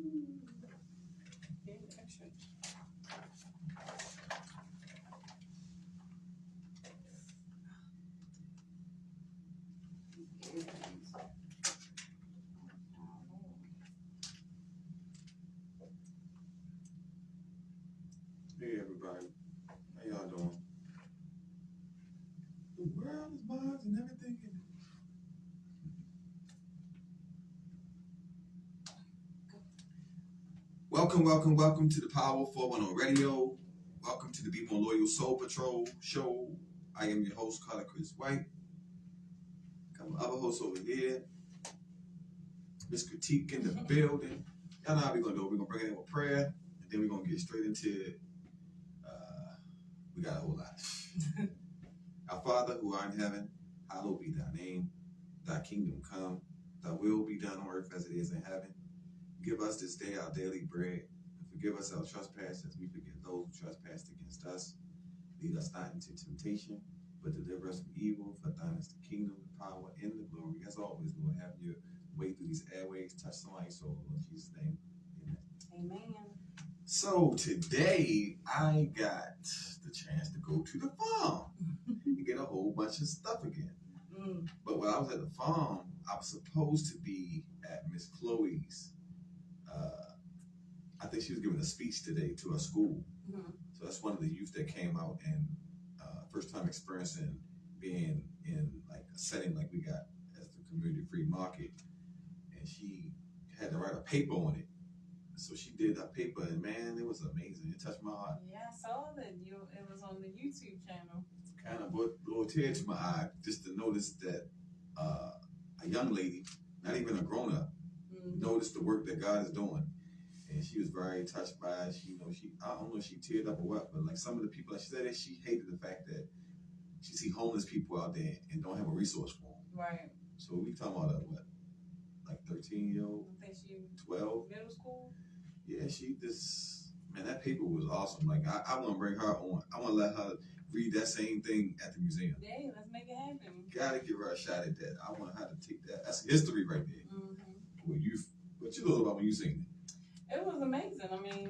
Hey everybody, how y'all doing? The world is mine and everything in it. Welcome to the Power 410 Radio. Welcome to the Be More Loyal Soul Patrol show. I am your host, Carter Chris White. Got my other host over here, Miss Critique in the building. Y'all know how we're gonna do it. We're gonna bring it in with prayer, and then we're gonna get straight into it. We got a whole lot. Our Father who art in heaven, hallowed be thy name. Thy kingdom come, thy will be done on earth as it is in heaven. Give us this day our daily bread, and forgive us our trespasses as we forgive those who trespass against us. Lead us not into temptation, but deliver us from evil. For thine is the kingdom, the power, and the glory. As always, Lord, have your way through these airways. Touch somebody's soul, in Jesus' name. Amen. Amen. So today I got the chance to go to the farm and get a whole bunch of stuff again. But when I was at the farm, I was supposed to be at Miss Chloe's. I think she was giving a speech today to her school. So that's one of the youth that came out and first time experiencing being in like a setting like we got as the community free market. And she had to write a paper on it. So she did her paper, and man, it was amazing. It touched my heart. Yeah, I saw that it was on the YouTube channel. Kind of brought a little tear to my eye just to notice that a young lady, not even a grown up, noticed the work that God is doing, and she was very touched by it. I don't know if she teared up or what, but like some of the people, like she said that she hated the fact that she see homeless people out there and don't have a resource for them. Right. So we talking about like 13-year-old, I think she 12, middle school. Yeah, man, that paper was awesome. Like, I want to bring her on. I want to let her read that same thing at the museum. Yeah, let's make it happen. Gotta give her a shot at that. I want her to take that. That's history right there. What you know about when you seen it? It was amazing. I mean,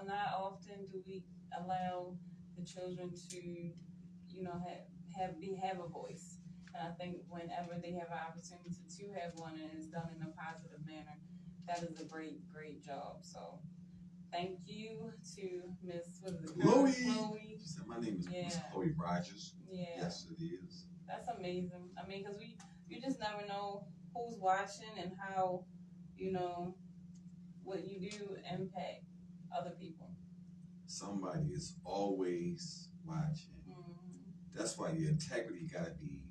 not often do we allow the children to, have a voice. And I think whenever they have an opportunity to have one and it's done in a positive manner, that is a great, great job. So thank you to Miss Chloe. Chloe. She said my name is Miss Chloe Rogers. Yeah. Yes, it is. That's amazing. I mean, because you just never know who's watching and how, what you do impact other people. Somebody is always watching. That's why your integrity got to be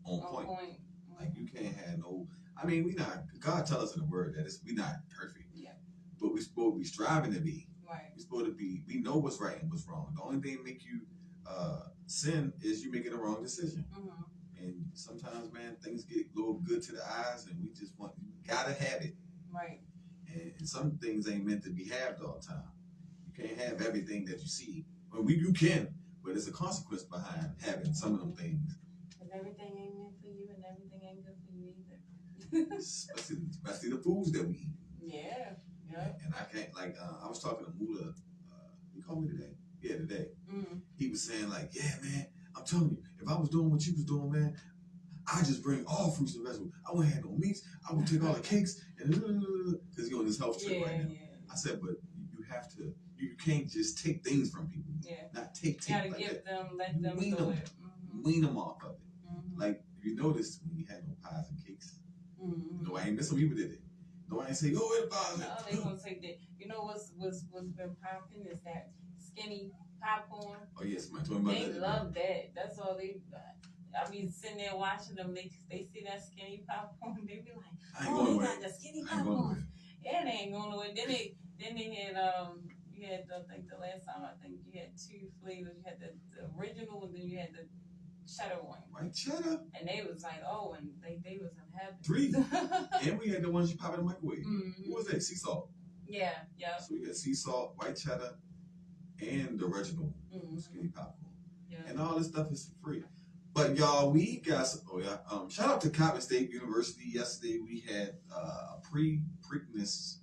on point. Like you can't have no. I mean, God tell us in the word that we not perfect. Yeah. But we're supposed to be striving to be. Right. We're supposed to be, we know what's right and what's wrong. The only thing that make you sin is you making a wrong decision. And sometimes, man, things get a little good to the eyes and we just gotta have it. Right. And some things ain't meant to be had all the time. You can't have everything that you see. Well, you can, but there's a consequence behind having some of them things. Because everything ain't meant for you and everything ain't good for you either. especially the foods that we eat. Yeah. And I can't, I was talking to Mula, he called me today. Yeah, today. He was saying yeah, man, I'm telling you, if I was doing what you was doing, man, I just bring all fruits and vegetables. I wouldn't have no meats. I would take all the cakes and because you're on this health trip right now. I said, but you have to, you can't just take things from people. Yeah. Not take You gotta like give that. them, let them Wean do them. it. Wean them off of it. Like, if you noticed when we had no pies and cakes, I ain't missing people did it. No, I ain't say, go where the pies. No, they gonna take that. You know what's been popping is that skinny popcorn. Oh yes, my twin brother. They love that. That's all they. I be sitting there watching them. They see that skinny popcorn. They be like, "Oh, they got the skinny popcorn." Yeah, they ain't going nowhere. Then they had you had I think the last time you had two flavors. You had the original and then you had the cheddar one. White cheddar. And they was like, oh, and they was in heaven. 3. And we had the ones you pop in the microwave. What was that? Sea salt. Yeah. So we got sea salt, white cheddar, and the original skinny popcorn. Yeah. And all this stuff is free. But y'all, we got shout out to Coppin State University. Yesterday we had a Preakness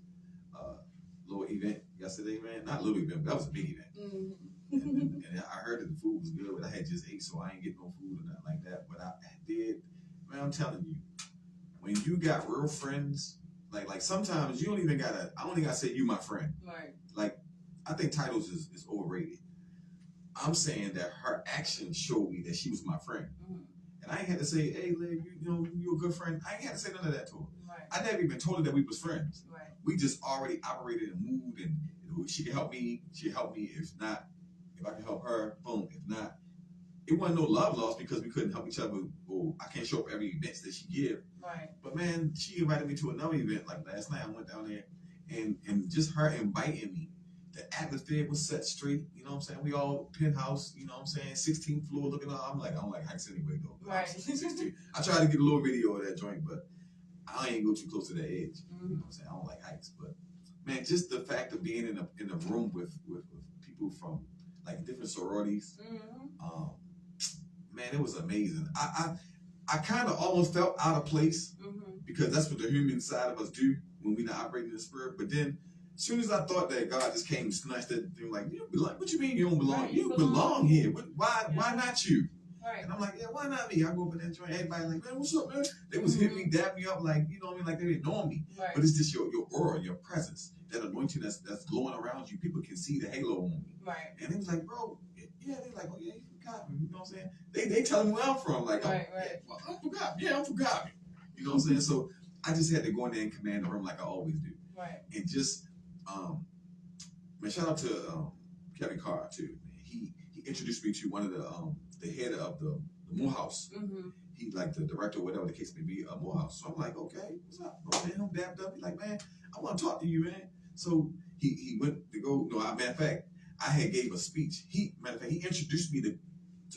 little event yesterday, man. Not a little event, but that was a big event. And I heard that the food was good, but I had just ate, so I ain't get no food or nothing like that. But I did, man. I'm telling you, when you got real friends, like sometimes you don't even gotta. I don't even gotta say you my friend. Right. Like I think titles is overrated. I'm saying that her actions showed me that she was my friend. And I ain't had to say, hey, Liv, you a good friend. I ain't had to say none of that to her. Right. I never even told her that we was friends. Right. We just already operated and moved, and she could help me. She helped me. If not, if I could help her, boom. If not, it wasn't no love lost because we couldn't help each other. Or I can't show up every event that she give. Right. But man, she invited me to another event like last night. I went down there, and just her inviting me. The atmosphere was set straight, you know what I'm saying? We all penthouse, you know what I'm saying? 16th floor looking up. I'm like, I don't like heights anyway, though. Right. 16. I tried to get a little video of that joint, but I ain't go too close to that edge. You know what I'm saying? I don't like heights. But, man, just the fact of being in a room with people from, like, different sororities, man, it was amazing. I kind of almost felt out of place because that's what the human side of us do when we're not operating in the spirit. But then, as soon as I thought that, God just came and snatched that thing, like, you belong. What you mean you don't belong? Right, you belong here. Why not you? Right. And I'm like, yeah, why not me? I go up in that joint, everybody like, man, what's up, man? They was hitting me, dapping me up, like, you know what I mean? Like they didn't know me. Right. But it's just your aura, your presence, that anointing that's glowing around you. People can see the halo on me. Right. And they was like, bro, yeah, they like, oh yeah, you forgot me. You know what I'm saying? They telling me where I'm from. Like, right. I forgot. Yeah, I forgot me. You know what I'm saying? So I just had to go in there and command the room like I always do. Right. And just, man, shout out to Kevin Carr too. He introduced me to one of the head of the Morehouse. He like the director, whatever the case may be, of Morehouse. So I'm like, okay, what's up? Bro, man, I'm dapped up. He's like, man, I want to talk to you, man. So he went to go. No, matter of fact, I had gave a speech. He introduced me to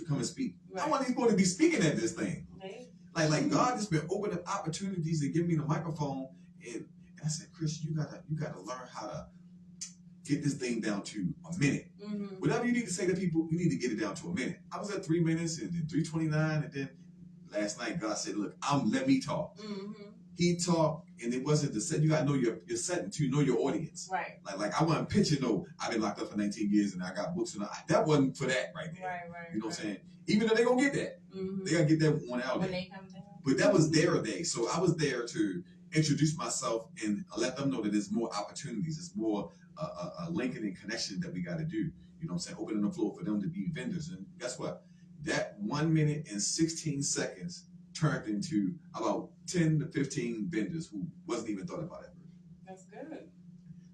come and speak. Right. I wasn't even going to be speaking at this thing. Okay. Like God has been opening up opportunities to give me the microphone, and I said, Chris, you gotta learn how to get this thing down to a minute. Whatever you need to say to people, you need to get it down to a minute. I was at 3 minutes and then 3:29, and then last night God said, look, let me talk. He talked, and it wasn't the set. You gotta know your setting to know your audience. Right. Like I wasn't pitching. No, I've been locked up for 19 years and I got books, and that wasn't for that right there. Right. You know what I'm saying? Even though they gonna get that, they gotta get that one out when there. they come down. But that was their day, so I was there to introduce myself and let them know that there's more opportunities, there's more a linking and connection that we got to do. You know what I'm saying? Opening the floor for them to be vendors. And guess what? That 1 minute and 16 seconds turned into about 10 to 15 vendors who wasn't even thought about it. That's good.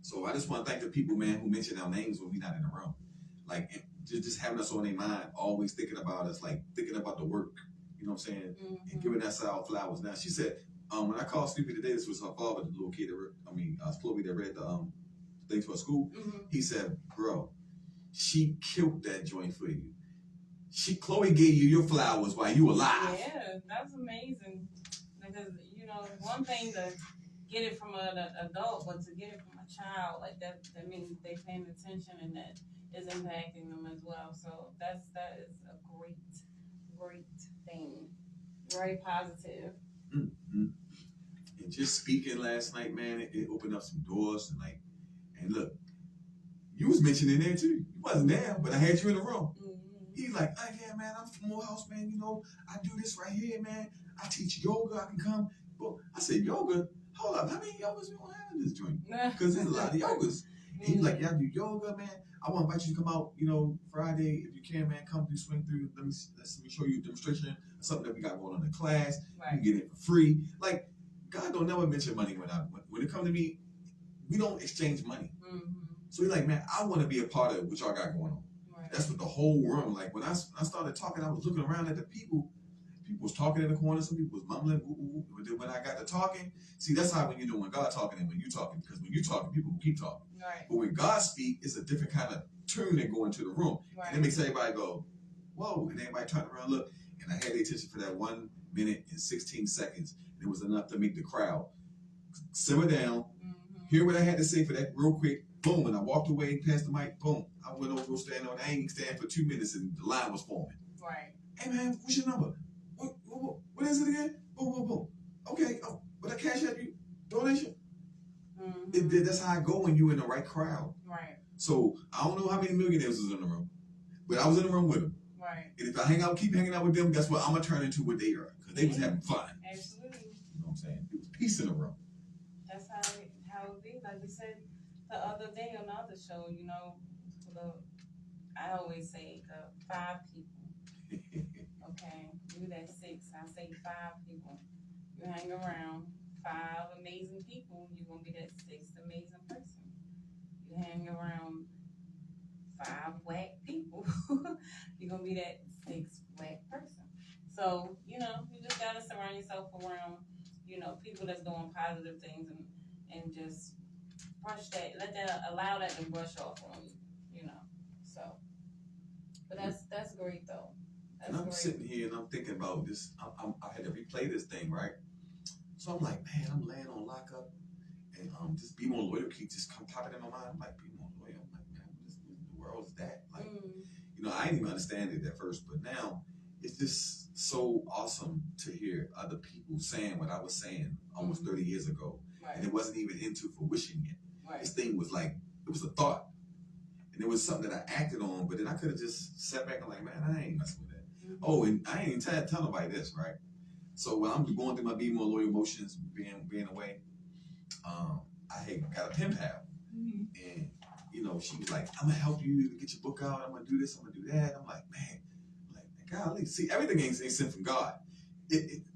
So I just want to thank the people, man, who mention our names when we're not in the room. Like, just having us on their mind, always thinking about us, like thinking about the work, you know what I'm saying? And giving that side flowers. Now, she said, when I called Snoopy today, this was her father, the little kid Chloe that read the thing to her school. He said, bro, she killed that joint for you. Chloe gave you your flowers while you were alive. Yeah, that's amazing. Because, one thing to get it from an adult, but to get it from a child, like that means they're paying attention and that is impacting them as well. So that is a great thing. Very positive. And just speaking last night, man, it opened up some doors and look, you was mentioning there too. You wasn't there, but I had you in the room. He's like, oh yeah, man, I'm from Morehouse, man. I do this right here, man. I teach yoga. I can come. But I said, yoga? Hold up. How many yogas we gonna have in this joint? Because there's a lot of yogas. And he's like, yeah, I do yoga, man. I want to invite you to come out, Friday, if you can, man. Come do swing through. Let me show you a demonstration. Something that we got going on in the class. Right. You can get it for free. Like, God don't never mention money when it comes to me. We don't exchange money. So he's like, man, I want to be a part of what y'all got going on. Right. That's what the whole room. Like when I started talking, I was looking around at the people. People was talking in the corner. Some people was mumbling. But then when I got to talking, see, that's how when you know when God talking and when you talking. Because when you talking, people will keep talking. Right. But when God speak, it's a different kind of tune that go into the room. Right. And it makes everybody go, whoa, and everybody turn around, look. And I had the attention for that 1 minute and 16 seconds. And it was enough to make the crowd simmer down, hear what I had to say for that real quick. Boom, and I walked away, passed the mic, boom. I went over, go stand on. I ain't stand for 2 minutes, and the line was forming. Right. Hey, man, what's your number? What is it again? Boom, boom, boom. Okay, but I cash out you donation. That's how I go when you're in the right crowd. Right. So I don't know how many millionaires was in the room, but I was in the room with them. Right. And if I keep hanging out with them, guess what? I'm gonna turn into what they are because they was having fun. Absolutely. You know what I'm saying? It was peace in the room. That's how it be. Like we said the other day on the other show, I always say 5 people. Okay, you that 6. I say 5 people. You hang around 5 amazing people, you're gonna be that 6th amazing person. You hang around 5 whack people, you're gonna be that 6th whack person. So, you just gotta surround yourself around, people that's doing positive things and just allow that to brush off on you, So, but that's great though. And I'm sitting here and I'm thinking about this. I had to replay this thing, right? So I'm like, man, I'm laying on lockup, and this Be More Loyal keeps just popping in my mind. I'm like, Be More Loyal. I'm like, man, what in the world is that? Like, I didn't even understand it at first, but now it's just so awesome to hear other people saying what I was saying almost 30 years ago, right. And it wasn't even into fruition yet. Right. This thing was like, it was a thought, and it was something that I acted on, but then I could have just sat back and like, man, I ain't messing with that. Oh, and I ain't even tell nobody this, right? So when I'm going through my Be More Loyal emotions, being away, I had got a pen pal, and she was like, "I'm gonna help you to get your book out. I'm gonna do this. I'm gonna do that." I'm like, man, golly, see, everything ain't sent from God.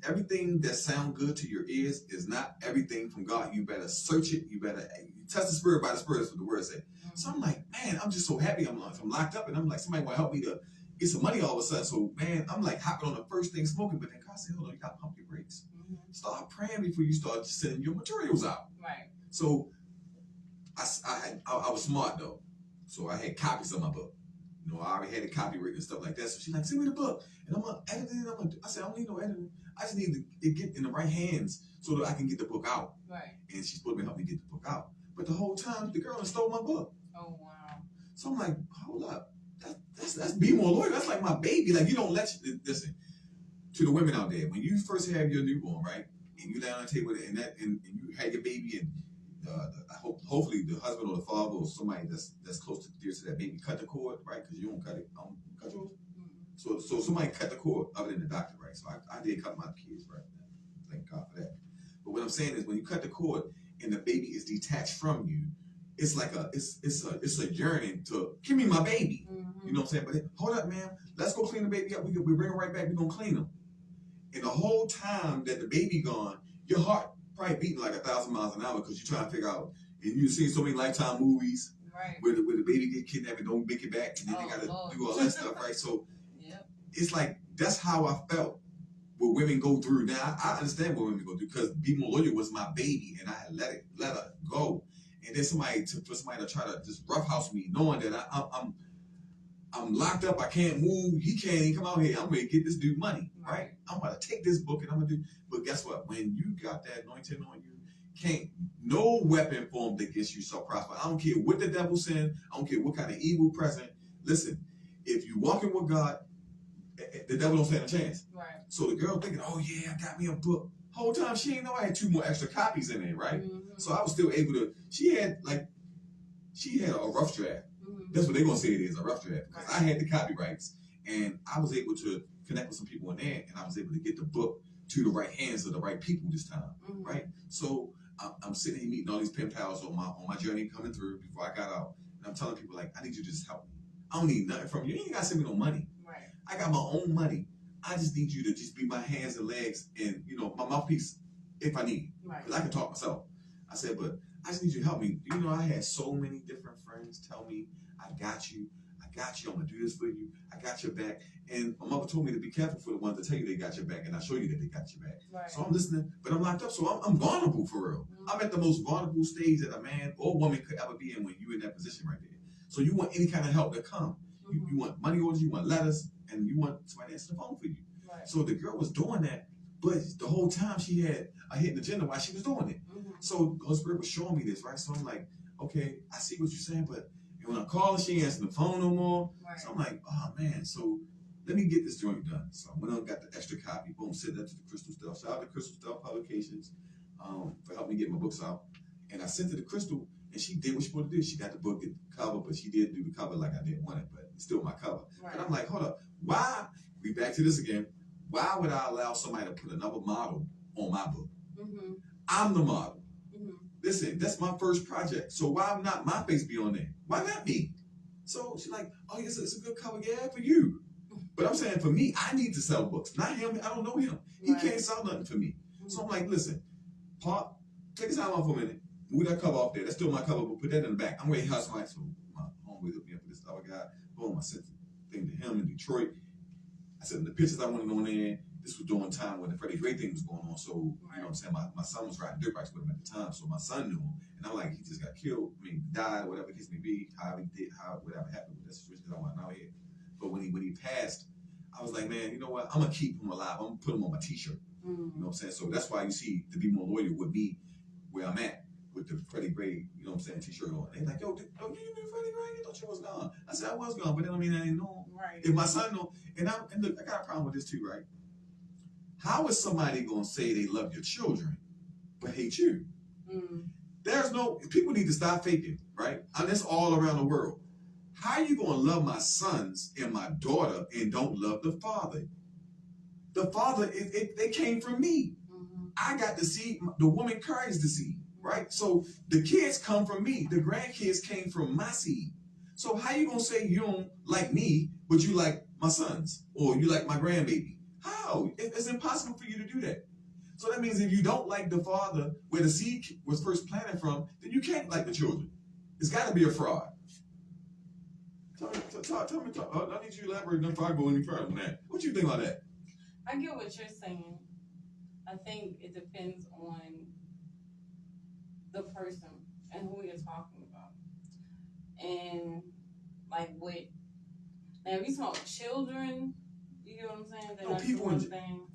Everything that sound good to your ears is not everything from God. You better search it. You better test the spirit by the spirit. That's what the word say. So I'm like, man, I'm just so happy. I'm locked up, and I'm like, somebody want to help me to get some money all of a sudden. So, man, I'm like hopping on the first thing smoking, but then God said, hold on, you got to pump your brakes. Start praying before you start sending your materials out. Right. So, I was smart, though. So I had copies of my book. I already had it copywritten and stuff like that. So she's like, send me the book. And I'm going to edit it. I said, I don't need no editing. I just need to get in the right hands so that I can get the book out. Right. And she's supposed to help me get the book out. But the whole time, the girl had stole my book. Oh, wow. So I'm like, hold up. That's Be More Loyal. That's like my baby. Like, you don't listen to the women out there. When you first have your newborn, right, and you lay on the table and you had your baby, and hopefully the husband or the father or somebody that's close to that baby cut the cord, right? Because you don't cut it. Cut yours. So somebody cut the cord other than the doctor, right? So I did cut my kids, right? Thank God for that. But what I'm saying is, when you cut the cord and the baby is detached from you, it's like it's a yearning to give me my baby. You know what I'm saying? But hold up, man. Let's go clean the baby up. We bring her right back. We're gonna clean him. And the whole time that the baby gone, your heart probably beating like 1,000 miles an hour because you're trying to figure out. And you've seen so many Lifetime movies, right, where the baby get kidnapped and don't make it back, and then they gotta do all that stuff, right? So it's like that's how I felt. What women go through now, I understand what women go through because Be More Loyal was my baby, and I had let her go. And then somebody to try to just roughhouse me, knowing that I'm locked up, I can't move, he can't even come out here. I'm ready to get this dude money, right? I'm about to take this book and I'm gonna do. But guess what? When you got that anointing on you, no weapon formed against you shall prosper. I don't care what the devil send. I don't care what kind of evil present. Listen, if you walking with God, the devil don't stand a chance. Right. So the girl thinking, oh yeah, I got me a book. Whole time she didn't know I had 2 more extra copies in there, right? So I was still able to. She had a rough draft. That's what they're gonna say it is, a rough draft. Because I had the copyrights, and I was able to connect with some people in there, and I was able to get the book to the right hands of the right people this time, right? So I'm sitting here meeting all these pen pals on my journey coming through before I got out, and I'm telling people like, I need you to just help me. I don't need nothing from you. You ain't gotta send me no money. Right. I got my own money. I just need you to just be my hands and legs and my mouthpiece if I need. Right. Because I can talk myself. I said, but I just need you to help me. I had so many different friends tell me, I got you, I'm gonna do this for you, I got your back. And my mother told me to be careful for the ones that tell you they got your back, and I show you that they got your back. Right. So I'm listening, but I'm locked up, so I'm vulnerable for real. I'm at the most vulnerable stage that a man or woman could ever be in when you're in that position right there. So you want any kind of help to come. You want money orders, you want letters, and you want somebody to answer the phone for you. Right. So the girl was doing that, but the whole time she had a hidden agenda while she was doing it. So the Holy Spirit was showing me this, right? So I'm like, okay, I see what you're saying, but when I call her, she ain't answering the phone no more. Right. So I'm like, oh man, so let me get this joint done. So I went on, got the extra copy, boom, sent that to the Crystal Stealth. Shout out to Crystal Stealth Publications for helping me get my books out. And I sent her the crystal, and she did what she wanted to do. She got the book, the cover, but she did do the cover like I didn't want it, but it's still my cover. Right. But I'm like, hold up, why? We back to this again. Why would I allow somebody to put another model on my book? Mm-hmm. I'm the model. Mm-hmm. Listen, that's my first project. So why not my face be on there? Why not me? So she's like, oh, it's a good cover, yeah, for you. But I'm saying for me, I need to sell books, not him. I don't know him. He Right. can't sell nothing for me. Mm-hmm. So I'm like, listen, Pop, take a time off for a minute. Move that cover off there. That's still my cover, but put that in the back. I'm waiting to hustle. So my homeboy hooked me up with this other guy. Boom, I sent the thing to him in Detroit. I sent him the pictures I wanted on there. This was during time when the Freddie Gray thing was going on. So, you know what I'm saying? My son was riding dirt bikes with him at the time. So my son knew him. And I'm like, he just got killed. I mean, died, whatever the case may be, however he did, whatever happened with that situation that I want out here. But when he passed, I was like, man, you know what? I'm going to keep him alive. I'm going to put him on my t-shirt. You know what I'm saying? So that's why you see To Be More Loyal with me where I'm at with the Freddie Gray, you know what I'm saying, t-shirt on. They're like, yo, you knew Freddie Gray? I thought you was gone. I said, I was gone, but that don't mean I didn't know him. Right. If my son know, and look, I got a problem with this too, right? How is somebody going to say they love your children but hate you? There's no, people need to stop faking, right? And that's all around the world. How are you going to love my sons and my daughter and don't love the father? The father, they came from me. I got the seed, the woman carries the seed, right? So the kids come from me. The grandkids came from my seed. So how you going to say you don't like me, but you like my sons or you like my grandbaby? How? It's impossible for you to do that. So that means if you don't like the father where the seed was first planted from, then you can't like the children. It's got to be a fraud. Tell me, I need you to elaborate before I go any further than that. What you think about that? I get what you're saying. I think it depends on the person and who you're talking about. And like now if you talk about children, you get what I'm saying? No, people and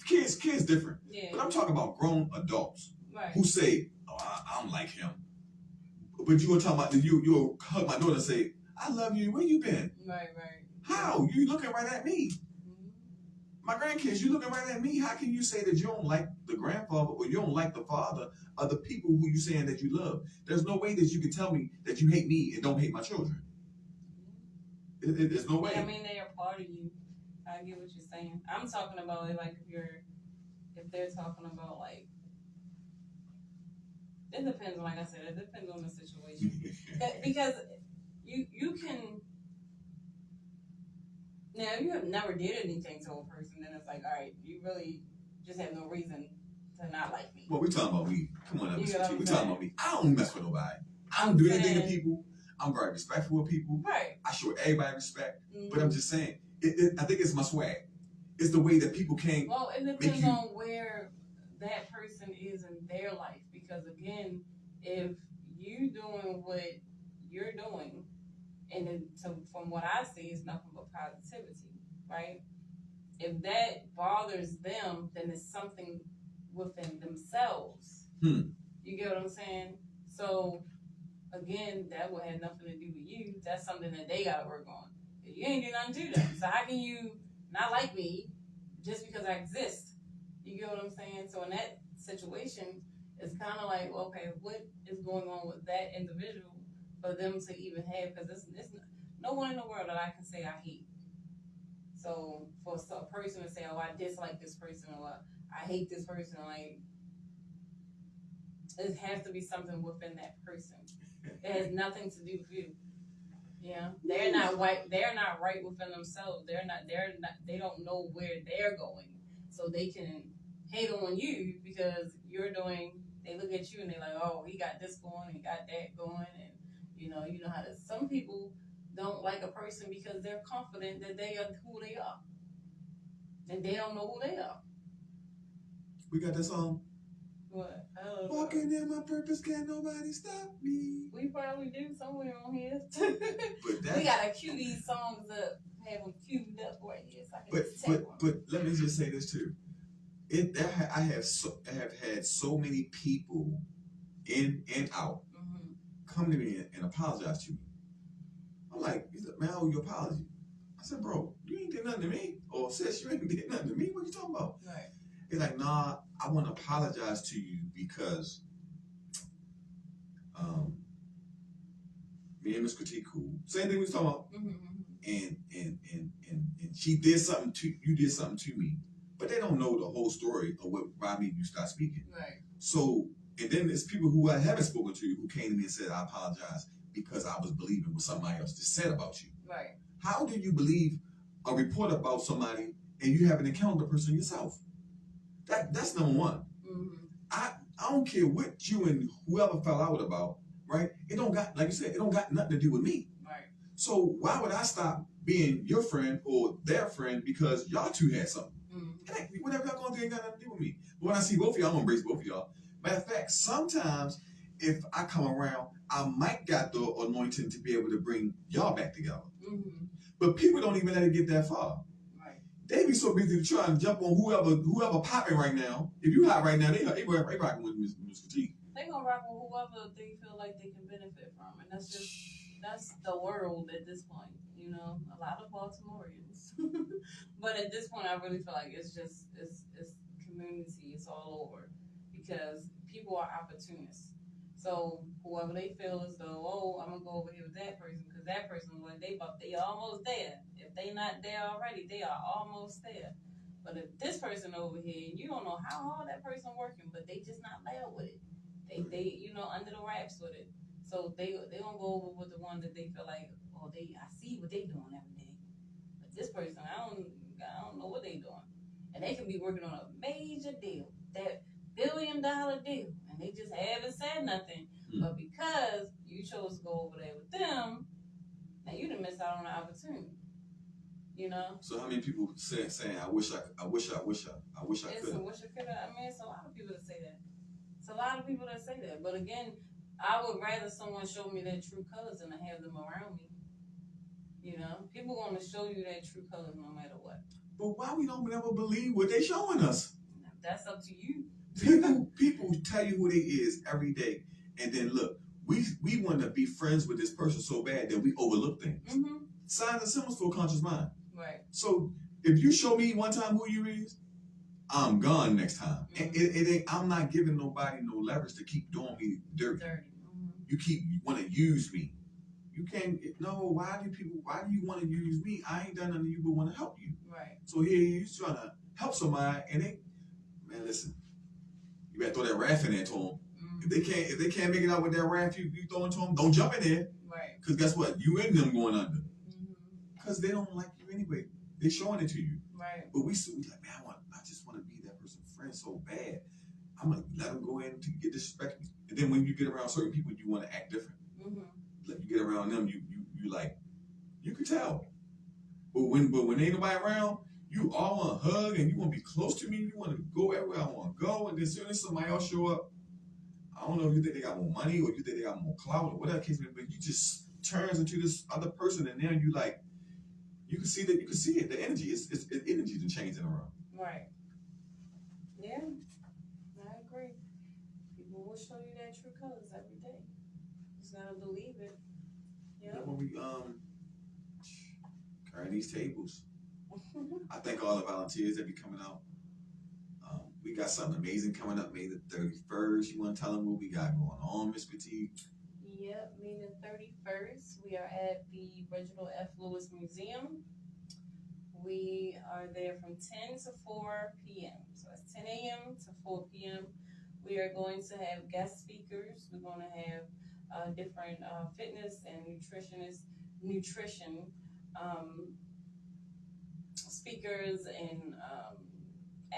kids different. Yeah. But I'm talking about grown adults right. who say, oh, I don't like him. But you were talking about, you'll hug my daughter and say, I love you. Where you been? Right. How? You looking right at me. My grandkids, you looking right at me. How can you say that you don't like the grandfather or you don't like the father of the people who you saying that you love? There's no way that you can tell me that you hate me and don't hate my children. There's no way. Yeah, I mean, they are part of you. I get what you're saying. I'm talking about it like if they're talking about like, it depends. Like I said, it depends on the situation. Because you can. Now, if you have never did anything to a person, then it's like, all right, you really just have no reason to not like me. Well, we're talking about me. Come on, we're talking about me. I don't mess with nobody. I don't I'm do anything to people. I'm very respectful of people. Right. I show everybody respect. But I'm just saying, I think it's my swag. It's the way that people can't. Well, it depends on where that person is in their life. Because again, if you doing what you're doing, and then, so from what I see, it's nothing but positivity, right? If that bothers them, then it's something within themselves. You get what I'm saying? So, again, that would have nothing to do with you. That's something that they got to work on. You ain't do nothing to them. So how can you not like me just because I exist? You get what I'm saying? So in that situation, it's kind of like, okay, what is going on with that individual for them to even have, because it's no one in the world that I can say I hate. So for a person to say, oh, I dislike this person, or I hate this person, like, it has to be something within that person. It has nothing to do with you. Yeah, they're not right. They're not right within themselves. They don't know where they're going, so they can hate on you because you're doing. They look at you and they're like, oh, he got this going, he got that going, and you know how to. Some people don't like a person because they're confident that they are who they are, and they don't know who they are. We got that song. What? Walking in my purpose, can't nobody stop me. We probably do somewhere on here. We gotta cue these songs up, have them queued up right here. So but let me just say this too. I have had so many people in and out come to me and apologize to me. I'm like, man, I owe you an apology. I said, bro, you ain't did nothing to me. Or sis, you ain't did nothing to me. What you talking about? Right. It's like, nah, I want to apologize to you because Me and Miss Critique cool. Same thing we was talking about. Mm-hmm. And she did something to you, did something to me, but they don't know the whole story of why me you start speaking. Right. So, and then there's people who I haven't spoken to who came to me and said, I apologize because I was believing what somebody else just said about you. Right. How do you believe a report about somebody and you haven't encountered the person yourself? That's number one. Mm-hmm. I don't care what you and whoever fell out about, right? It don't got, like you said, it don't got nothing to do with me. Right. So why would I stop being your friend or their friend because y'all two had something? Mm-hmm. Whatever y'all gonna do ain't got nothing to do with me. But when I see both of y'all, I'm gonna embrace both of y'all. Matter of fact, sometimes if I come around, I might got the anointing to be able to bring y'all back together. Mm-hmm. But people don't even let it get that far. Right. They be so busy to try and jump on whoever popping right now. If you hot right now, they rocking with Miss Critique. They gonna rock with whoever they feel like they can benefit from, and that's the world at this point. You know, a lot of Baltimoreans. But at this point, I really feel like it's community. It's all over because people are opportunists. So whoever they feel as though, oh, I'm gonna go over here with that person because that person, when they almost there. If they not there already, they are almost there. But if this person over here, you don't know how hard that person working, but they just not loud with it. They under the wraps with it. So they gonna go over with the one that they feel like, oh, I see what they doing every day. But this person, I don't know what they doing. And they can be working on a major deal, that $1 billion deal, and they just haven't said nothing. But because you chose to go over there with them, now you done missed out on the opportunity. You know. So how many people saying I wish I could. It's a wish I could. I mean, it's a lot of people that say that. It's a lot of people that say that. But again, I would rather someone show me their true colors than to have them around me. You know, people want to show you their true colors no matter what. But why we don't ever believe what they showing us? That's up to you. People tell you who they is every day, and then look, we want to be friends with this person so bad that we overlook things. Mm-hmm. Signs and symbols for a conscious mind. Right. So if you show me one time who you is, I'm gone next time. Mm-hmm. And it ain't. I'm not giving nobody no leverage to keep doing me dirty. Mm-hmm. You want to use me. You can't. No. Why do you want to use me? I ain't done nothing to you but want to help you. Right. So here you trying to help somebody, and man, listen. You better throw that raft in there to them. Mm-hmm. If they can't make it out with that raft you throwing to them, don't jump in there. Right. Because guess what? You and them going under. Because they don't like you anyway. They're showing it to you. Right. But we like, man, I just want to be that person's friend so bad. I'm going to let them go in to get disrespected. And then when you get around certain people, you want to act different. Mm-hmm. Like you get around them, you like, you can tell. But when ain't nobody around, you all want to hug and you want to be close to me. You want to go everywhere I want to go. And then as soon as somebody else show up, I don't know if you think they got more money or you think they got more clout or whatever case may be, but you just turns into this other person and now you like, you can see it. The energy is energy to change in around. Right. Yeah, I agree. People will show you their true colors every day. You just gotta believe it. Yeah. When we carrying these tables, I thank all the volunteers that be coming out. We got something amazing coming up May the 31st. You want to tell them what we got going on, Miss Critique? Yep, May the 31st. We are at the Reginald F. Lewis Museum. We are there from 10 to 4 p.m. So it's 10 a.m. to 4 p.m. We are going to have guest speakers. We're going to have different fitness and nutrition speakers and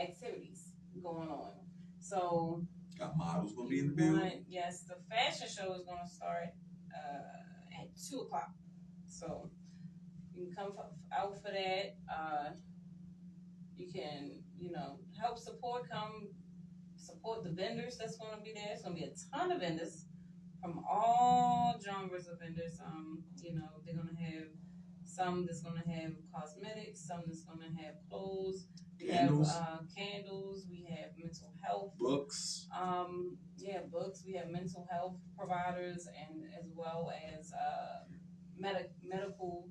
activities going on. So got models going to be in the building? Yes, the fashion show is going to start at 2 o'clock. So you can come out for that. You can, help support the vendors that's going to be there. It's going to be a ton of vendors from all genres of vendors. They're going to have some that's going to have cosmetics, some that's going to have clothes. We candles. have candles. We have mental health. Books. Books. We have mental health providers and as well as medical,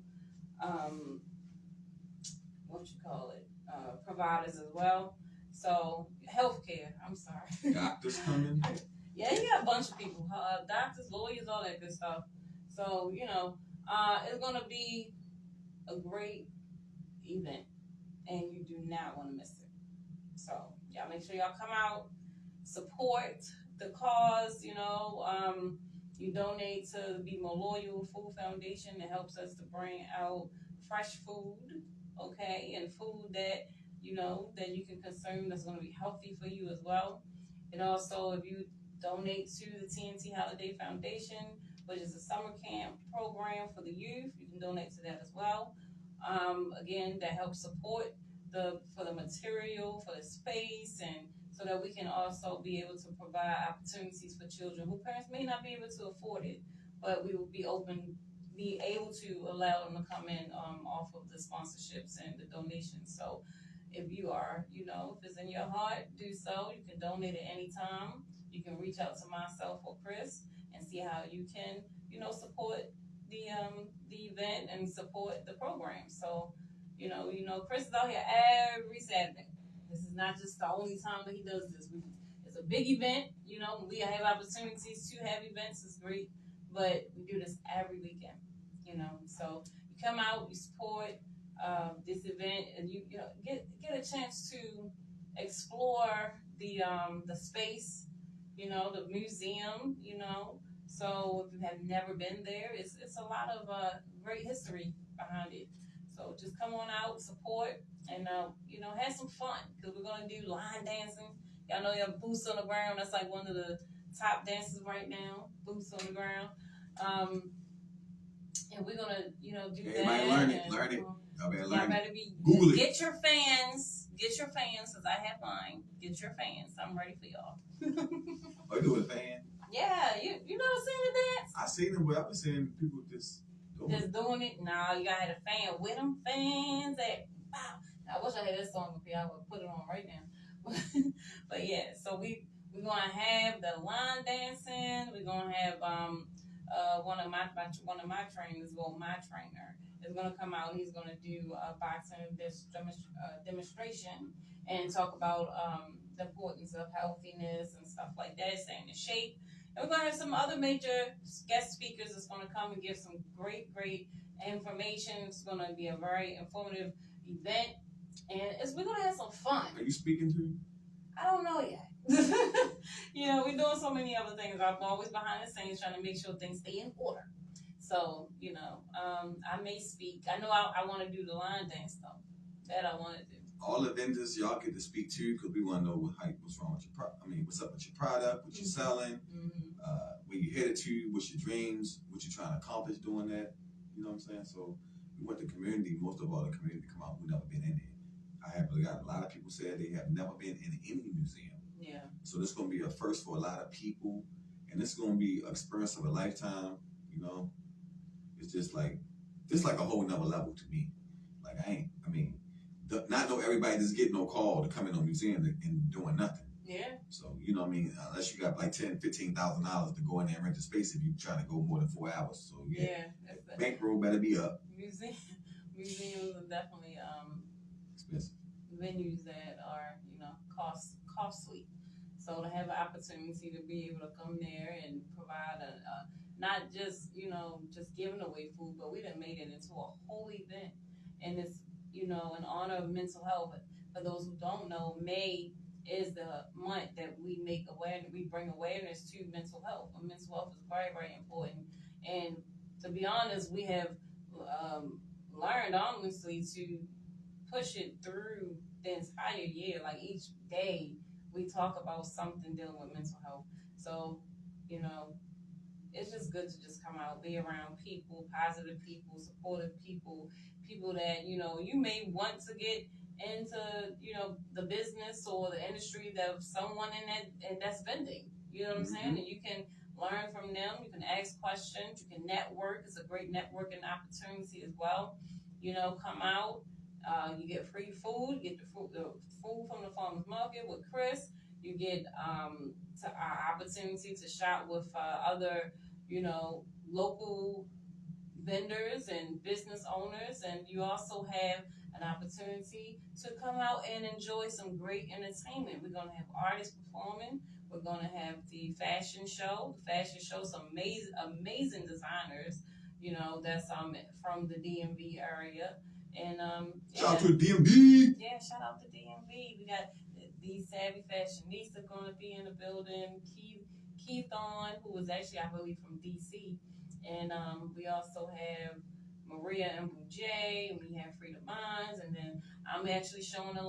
providers as well. So healthcare. I'm sorry. Doctors coming. Yeah, you got a bunch of people. Doctors, lawyers, all that good stuff. So, it's going to be a great event, and you do not want to miss it. So, y'all make sure y'all come out, support the cause, you donate to the Be More Loyal Food Foundation. It helps us to bring out fresh food, okay, and food that, that you can consume that's going to be healthy for you as well. And also, if you donate to the TNT Holiday Foundation, which is a summer camp program for the youth, you can donate to that as well. Again, that helps support for the material, for the space, and so that we can also be able to provide opportunities for children who parents may not be able to afford it, but we will be able to allow them to come in off of the sponsorships and the donations. So if you are, if it's in your heart, do so. You can donate at any time. You can reach out to myself or Chris and see how you can, support the event and support the program. So, Chris is out here every Saturday. This is not just the only time that he does this. It's a big event, we have opportunities to have events, it's great, but we do this every weekend, So you come out, you support this event, and you get a chance to explore the space, the museum, So if you have never been there, it's a lot of great history behind it. So just come on out, support, and have some fun, because we're gonna do line dancing. Y'all know you have boots on the ground. That's like one of the top dances right now, boots on the ground. And we're gonna, do that. Everybody learn it. Y'all better be Google it. Get your fans, because I have mine. Get your fans. I'm ready for y'all. Oh, you do a fan? Yeah, you never seen the dance? I seen it, but I've been seeing people just doing it. No, you gotta have a fan with them fans that wow. I wish I had this song up here. I would put it on right now. But yeah, so we're gonna have the line dancing. We're gonna have one of my trainers, my trainer is gonna come out. He's gonna do a boxing demonstration and talk about the importance of healthiness and stuff like that, staying in shape. And we're going to have some other major guest speakers that's going to come and give some great information. It's going to be a very informative event. And we're going to have some fun. Are you speaking to him? I don't know yet. We're doing so many other things. I'm always behind the scenes trying to make sure things stay in order. So, I may speak. I know I want to do the line dance, though. That I want to do. All the vendors y'all get to speak to, because we want to know what's wrong with your product. What's up with your product, what you're selling, where you headed to, what's your dreams, what you're trying to accomplish doing that. You know what I'm saying? So we want the community, most of all the community, to come out who've never been in there. I have got a lot of people said they have never been in any museum. Yeah. So this is going to be a first for a lot of people, and this is going to be an experience of a lifetime. It's just like a whole nother level to me. Like not know everybody just get no call to come in a museum and doing nothing. Yeah. So, unless you got like $10,000-$15,000 to go in there and rent the space if you're trying to go more than 4 hours. So, yeah. Bankroll better be up. Museums are definitely expensive. Venues that are, costly. So to have an opportunity to be able to come there and provide not just, just giving away food, but we done made it into a whole event. And it's, in honor of mental health. For those who don't know, May is the month that we bring awareness to mental health. And mental health is very, very important. And to be honest, we have learned, honestly, to push it through the entire year. Like each day, we talk about something dealing with mental health. So, it's just good to just come out, be around people, positive people, supportive people that, you may want to get into, the business or the industry of someone that's vending. You know what I'm saying? And you can learn from them. You can ask questions. You can network. It's a great networking opportunity as well. Come out. You get free food. You get the food from the farmer's market with Chris. You get opportunity to shop with other, local vendors and business owners, and you also have an opportunity to come out and enjoy some great entertainment. We're going to have artists performing. We're going to have the fashion show. The fashion show, some amazing designers, that's from the DMV area. And shout out to the DMV. Yeah, shout out to DMV. We got the Savvy Fashionista going to be in the building. Keith on, who was actually, I believe, from DC. And we also have Maria and Boujet, and we have Freedom Minds, and then I'm actually showing a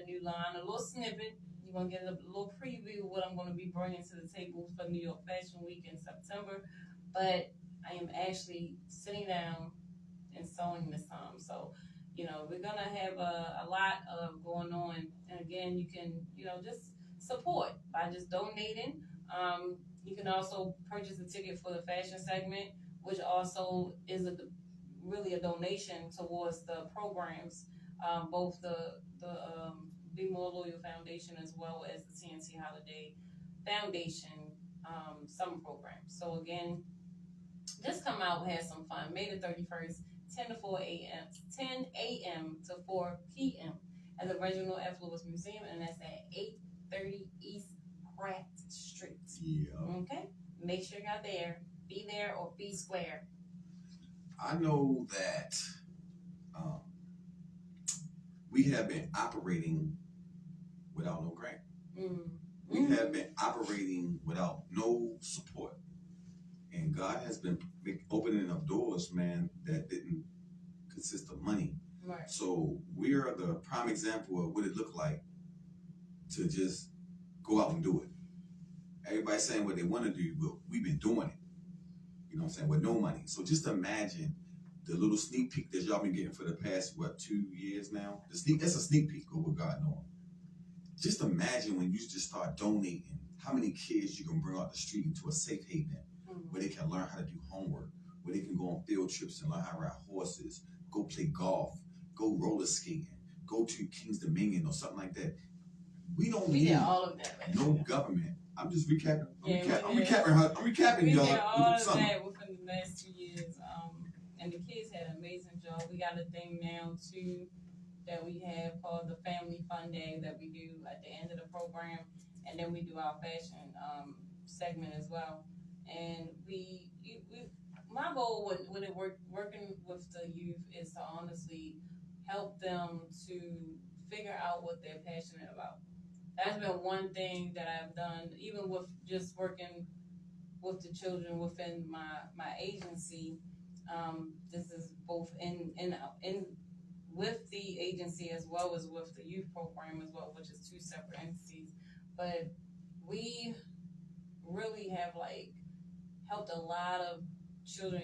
new line, a little snippet. You're going to get a little preview of what I'm going to be bringing to the table for New York Fashion Week in September. But I am actually sitting down and sewing this time. So, we're going to have a lot of going on. And again, you can, just support by just donating. You can also purchase a ticket for the fashion segment, which also is really a donation towards the programs, both the Be More Loyal Foundation as well as the CNC Holiday Foundation summer program. So again, just come out, have some fun. May the 31st, 10 a.m. to 4 p.m. at the Reginald F. Lewis Museum, and that's at 830 East Pratt Street. Yeah. Okay? Make sure you're there. Be there or be square. I know that we have been operating without no grant. We have been operating without no support. And God has been opening up doors, man, that didn't consist of money. Right. So we are the prime example of what it looked like to just go out and do it. Everybody's saying what they want to do, but we've been doing it. You know what I'm saying? With no money. So just imagine the little sneak peek that y'all been getting for the past, 2 years now? That's a sneak peek of what God knows. Just imagine when you just start donating, how many kids you can bring out the street into a safe haven where they can learn how to do homework, where they can go on field trips and learn how to ride horses, go play golf, go roller skating, go to King's Dominion or something like that. We don't need all of that. No government. I'm just recapping. I'm recapping we y'all. We did all of that within the last 2 years. And the kids had an amazing job. We got a thing now too that we have called the Family Fun Day that we do at the end of the program, and then we do our fashion segment as well. And we my goal when working with the youth is to honestly help them to figure out what they're passionate about. That's been one thing that I've done, even with just working with the children within my agency. This is both in with the agency as well as with the youth program as well, which is two separate entities. But we really have helped a lot of children,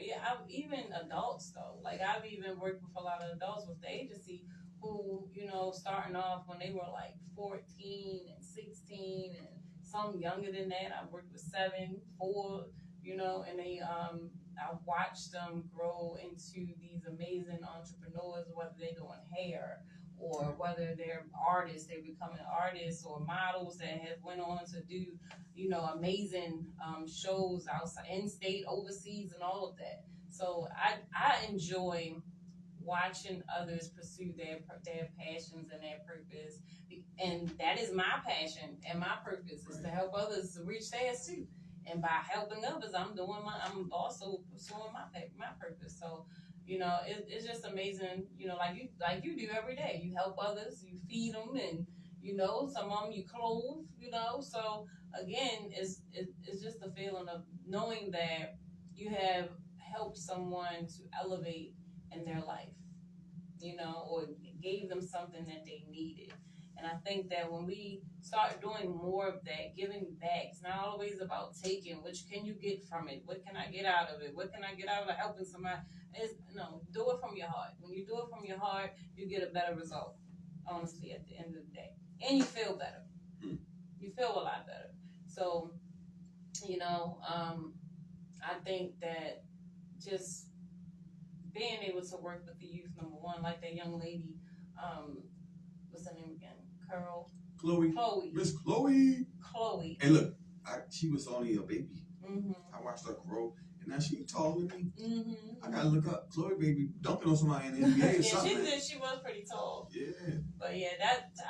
even adults though. I've even worked with a lot of adults with the agency who, starting off when they were 14 and 16 and some younger than that. I worked with 7, 4, and they I've watched them grow into these amazing entrepreneurs, whether they're doing hair or whether they're artists, they're becoming artists or models that have went on to do, amazing shows outside, in-state, overseas, and all of that. So I enjoy watching others pursue their passions and their purpose, and that is my passion and my purpose is to help others to reach theirs too. And by helping others, I'm also pursuing my purpose. So, it's just amazing. Like you do every day. You help others, you feed them, and some of them you clothe. So again, it's just the feeling of knowing that you have helped someone to elevate in their life, or gave them something that they needed. And I think that when we start doing more of that, giving back, it's not always about taking. Which can you get from it? What can I get out of it? What can I get out of helping somebody? Do it from your heart. When you do it from your heart, you get a better result, honestly, at the end of the day. And you feel better. You feel a lot better. So, I think that just being able to work with the youth, number one, like that young lady, what's her name again? Chloe. Miss Chloe. Chloe. And look, she was only a baby. Mm-hmm. I watched her grow, and now she's taller than me. Mm-hmm. I gotta look up Chloe, baby, dunking on somebody in the NBA or something. Yeah, she was pretty tall. Yeah. But yeah,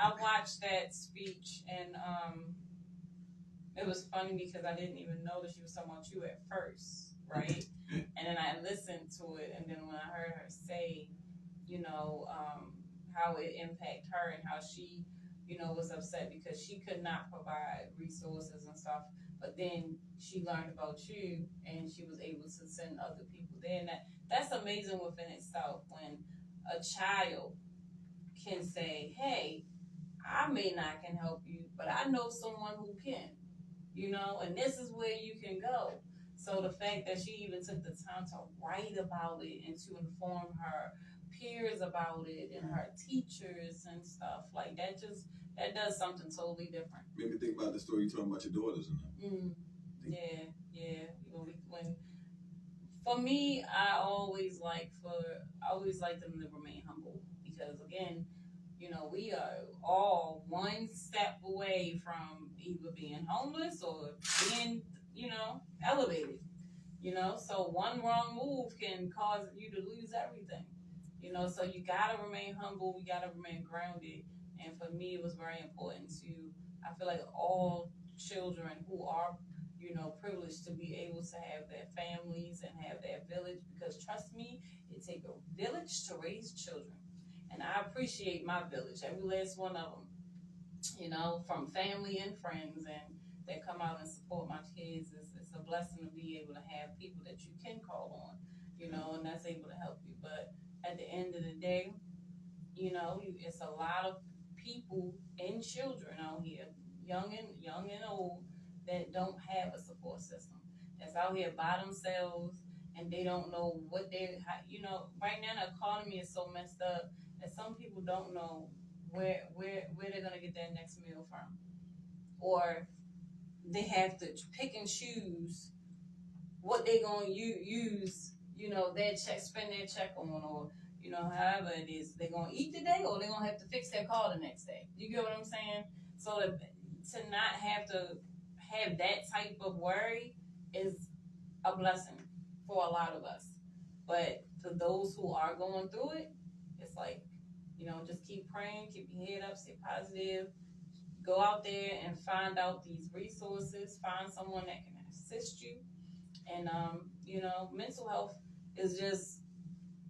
I watched that speech, and it was funny because I didn't even know that she was talking about you at first, right? And then I listened to it, and then when I heard her say, how it impacted her and how she, was upset because she could not provide resources and stuff. But then she learned about you, and she was able to send other people there. And that's amazing within itself when a child can say, "Hey, I may not can help you, but I know someone who can." And this is where you can go. So the fact that she even took the time to write about it and to inform her peers about it and her teachers and stuff like that, that does something totally different. Made me think about the story you talking about your daughters and that. Yeah. When for me, I always like them to remain humble because again, we are all one step away from either being homeless or being, elevated. So one wrong move can cause you to lose everything. So you gotta remain humble, we gotta remain grounded. And for me, it was very important I feel like all children who are, privileged to be able to have their families and have their village, because trust me, it takes a village to raise children. And I appreciate my village, every last one of them, from family and friends, and that come out and support my kids. It's a blessing to be able to have people that you can call on, and that's able to help you. But at the end of the day, it's a lot of people and children out here, young and old, that don't have a support system. That's out here by themselves, and they don't know what right now the economy is so messed up that some people don't know where they're gonna get their next meal from, or they have to pick and choose what they're gonna use. Spend their check on, or however it is, they're gonna eat today, or they're gonna have to fix their car the next day. You get what I'm saying? So to not have to have that type of worry is a blessing for a lot of us. But for those who are going through it, it's like, just keep praying, keep your head up, stay positive, go out there and find out these resources, find someone that can assist you. And, mental health is just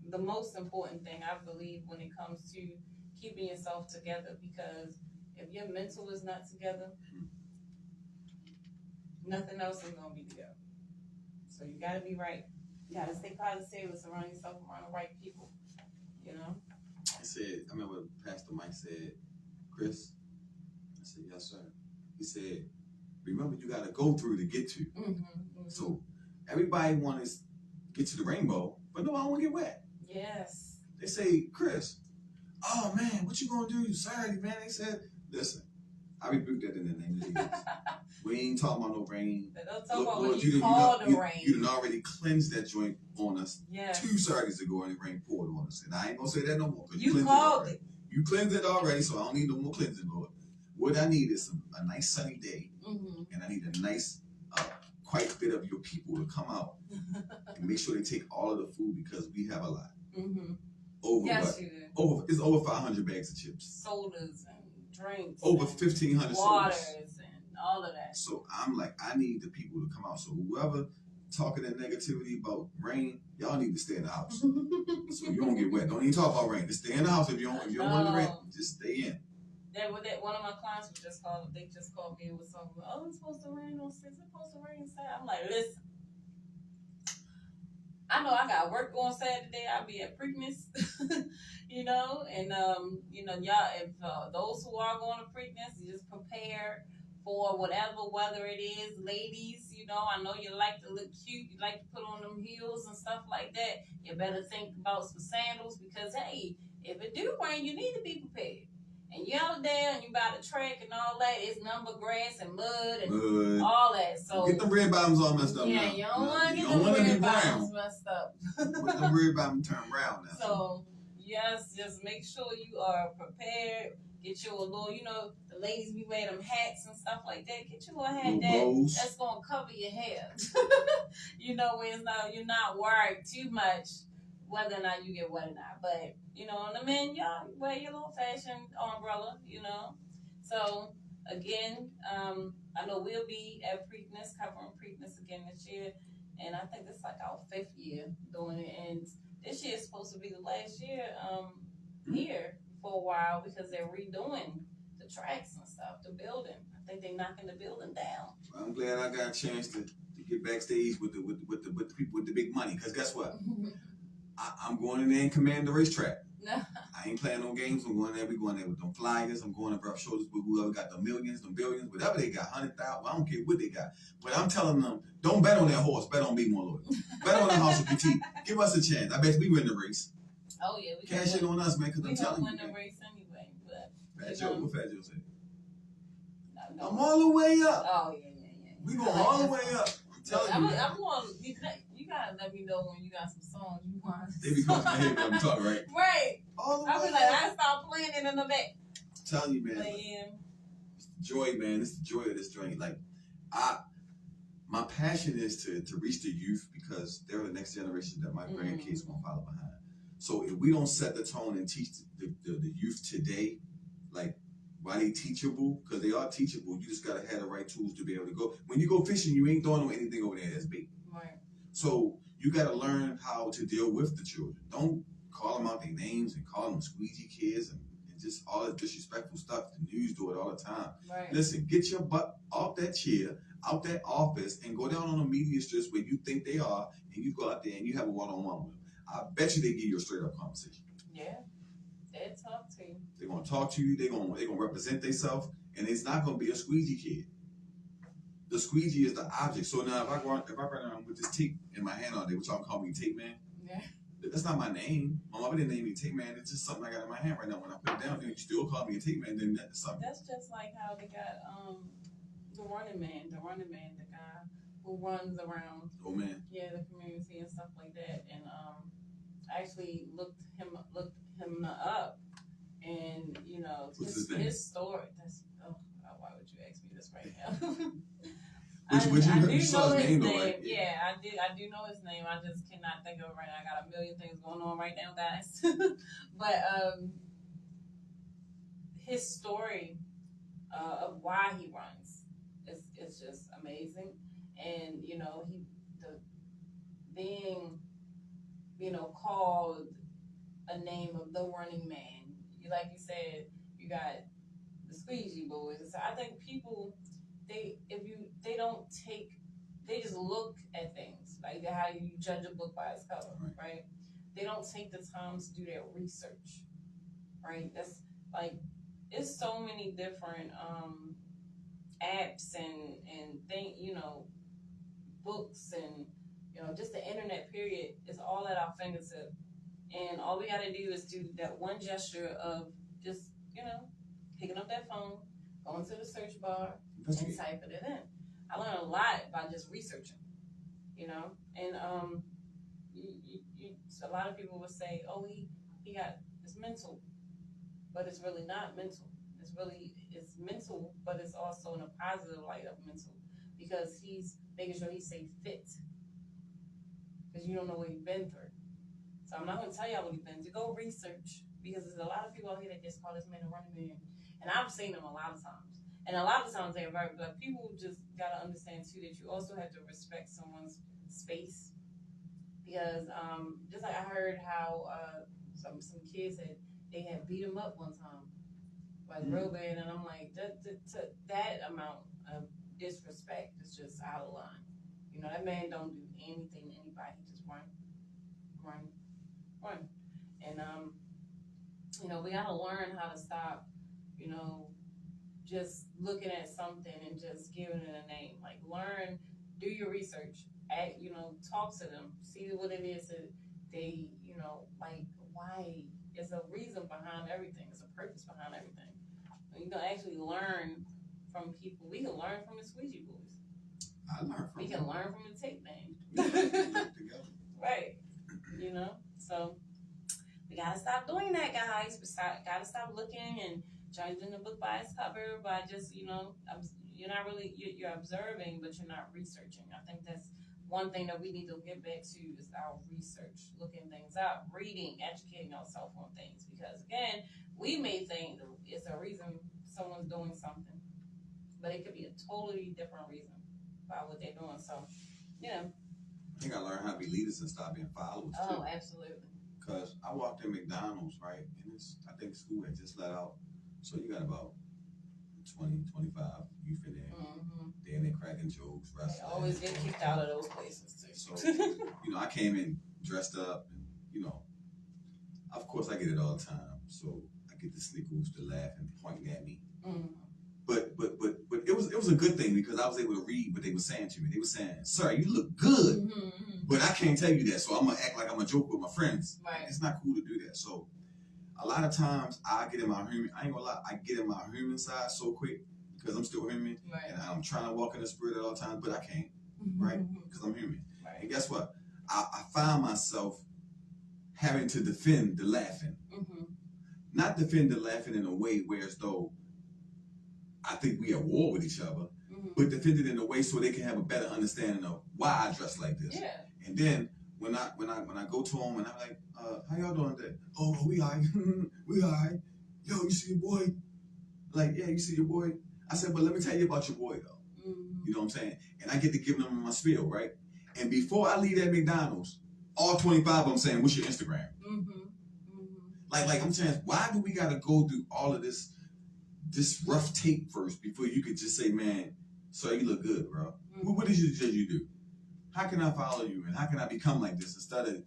the most important thing, I believe, when it comes to keeping yourself together, because if your mental is not together, nothing else is going to be together. So you got to be right. You got to stay positive and surround yourself around the right people, He said, I remember Pastor Mike said, "Chris," I said, "Yes, sir." He said, "Remember, you got to go through to get to." So everybody want to get to the rainbow, but no, I want to get wet. Yes. They say, "Chris, oh man, what you going to do Saturday, man?" They said, "Listen, I rebuke that in the name of Jesus. We ain't talking about no rain. Don't talk about what you call the rain. You done already cleansed that joint on us 2 Saturdays ago, and the rain poured on us. And I ain't going to say that no more. You called it. You cleansed it already, so I don't need no more cleansing, Lord. What I need is a nice sunny day, and I need a nice, quite bit of your people to come out and make sure they take all of the food, because we have a lot. It's over 500 bags of chips. Sodas and drinks. Over 1,500 waters sodas. And all of that. So I'm like, I need the people to come out. So whoever talking that negativity about rain, y'all need to stay in the house. So you don't get wet. Don't even talk about rain. Just stay in the house. If you don't want the rain, just stay in. That one of my clients just called me with something. Oh, it's supposed to rain on 6. It's supposed to rain Saturday. I'm like, listen. I know I got work on Saturday. I'll be at Preakness, and y'all, if those who are going to Preakness, just prepare for whatever weather it is. Ladies, I know you like to look cute. You like to put on them heels and stuff like that. You better think about some sandals, because, hey, if it do rain, you need to be prepared. And you out there and you about to trek and all that, it's nothing but grass and mud and all that. So get them red bottoms all messed up. Yeah, now. You don't want to get them red bottoms messed up. With the red bottoms turn round now. So yes, just make sure you are prepared. Get you a little, the ladies be wearing them hats and stuff like that. Get you a hat that's gonna cover your hair. Where you're not worried too much whether or not you get wet or not. But, and the men, y'all wear your little fashion umbrella, So again, I know we'll be at Preakness, covering Preakness again this year, and I think it's like our 5th year doing it, and this year is supposed to be the last year here for a while because they're redoing the tracks and stuff, the building. I think they're knocking the building down. Well, I'm glad I got a chance to get backstage with the people with the big money, because guess what? I'm going in there and command the racetrack. No. I ain't playing no games. I'm going there. We going there with them flyers. I'm going to rub shoulders with whoever got the millions, them billions, whatever they got, 100,000. I don't care what they got. But I'm telling them, don't bet on that horse. Bet on Be More Loyal. Bet on the House of Petite. Give us a chance. I bet we win the race. Oh yeah, we cash in on us, man. Because I'm telling you, we win the race anyway. But Fat Joe, what Fat Joe say? No. I'm all the way up. Oh yeah. We going all the way up. I'm telling you. I'm going. You gotta let me know when you got some songs you want. They be coming my head when I'm talking, right? Right. All the way I be like, I start playing it in the back. I'm telling you, man. But, yeah. It's the joy, man. It's the joy of this joint. Like, my passion is to reach the youth, because they're the next generation that my grandkids gonna follow behind. So if we don't set the tone and teach the youth today, like, why they teachable? Because they are teachable. You just gotta have the right tools to be able to go. When you go fishing, you ain't throwing anything over there that's bait. Right. So you gotta learn how to deal with the children. Don't call them out their names and call them squeegee kids and just all that disrespectful stuff. The news do it all the time. Right. Listen, get your butt off that chair, out that office, and go down on the media strips where you think they are, and you go out there and you have a one-on-one with them. I bet you they give you a straight-up conversation. Yeah. They'll talk to you. They're gonna talk to you. They're gonna represent themselves, and it's not gonna be a squeegee kid. The squeegee is the object. So now, if I run around with this tape in my hand all day, which y'all call me Tape Man, yeah, that's not my name. My mama didn't name me Tape Man. It's just something I got in my hand right now. When I put it down, and you still call me a Tape Man, then that's something. That's just like how they got the Running Man, the guy who runs around. Oh man. Yeah, the community and stuff like that, and I actually looked him up, and you know his story. Why would you ask me this right now? I do know his name. Right? Yeah, I do know his name. I just cannot think of it right now. I got a million things going on right now, guys. But his story of why he runs is just amazing, and you know being called a name of the Running Man. Like you said, you got the Squeegee Boys. So I think people they just look at things like how you judge a book by its cover, right? They don't take the time to do their research, right? That's like it's so many different apps and books and just the internet period is all at our fingertips. And all we gotta do is do that one gesture of just, picking up that phone, going to the search bar, and typing it in. I learned a lot by just researching, and a lot of people would say, oh, it's mental, but it's really not mental. It's mental, but it's also in a positive light of mental, because he's making sure he stays fit, because you don't know what he's been through. So I'm not going to tell y'all what he's been through. Go research, because there's a lot of people out here that just call this man a Running Man. And I've seen them a lot of times. And a lot of times they're very black. People just got to understand, too, that you also have to respect someone's space. Because just like I heard how some kids they had beat him up one time. Like real bad. And I'm like, that amount of disrespect is just out of line. That man don't do anything to anybody. He just run. And we gotta learn how to stop, just looking at something and just giving it a name. Like learn, do your research, talk to them, see what it is that they, like why. There's a reason behind everything. There's a purpose behind everything. You can actually learn from people. We can learn from the Squeegee Boys. We can learn from the Tape Man. Right. So we gotta stop doing that, guys. Gotta stop looking and judging the book by its cover by just, you're not really, you're observing, but you're not researching. I think that's one thing that we need to get back to is our research, looking things up, reading, educating ourselves on things. Because again, we may think it's a reason someone's doing something. but it could be a totally different reason by what they're doing. So, I think I learned how to be leaders and stop being followers too. Oh, absolutely. Cause I walked in McDonald's, right, and I think school had just let out, so you got about 20, 25 youth in there. Mm-hmm. Then they cracking jokes, They always get kicked out of those places too. So, I came in dressed up, and of course I get it all the time. So I get the snickers to laugh and pointing at me. Mm-hmm. But it was a good thing because I was able to read what they were saying to me. They were saying, "Sir, you look good," but I can't tell you that, so I'm gonna act like I'm a joke with my friends. Right. It's not cool to do that. So a lot of times I get in my human. I ain't gonna lie. I get in my human side so quick because I'm still human, right. And I'm trying to walk in the spirit at all times, but I can't, right? Because I'm human. Right. And guess what? I find myself having to defend the laughing, not defend the laughing in a way where as though I think we at war with each other, but defend it in a way so they can have a better understanding of why I dress like this. Yeah. And then when I go to them and I'm like, how y'all doing today? Oh, we all right. We all right. Yo, you see your boy? Like, yeah, you see your boy? I said, but let me tell you about your boy though. You know what I'm saying? And I get to give them my spiel, right? And before I leave that McDonald's, all 25 of them saying, what's your Instagram? Like I'm saying, why do we gotta go through all of this rough tape first before you could just say, man, sir, you look good, bro. What did you do? How can I follow you? And how can I become like this instead of,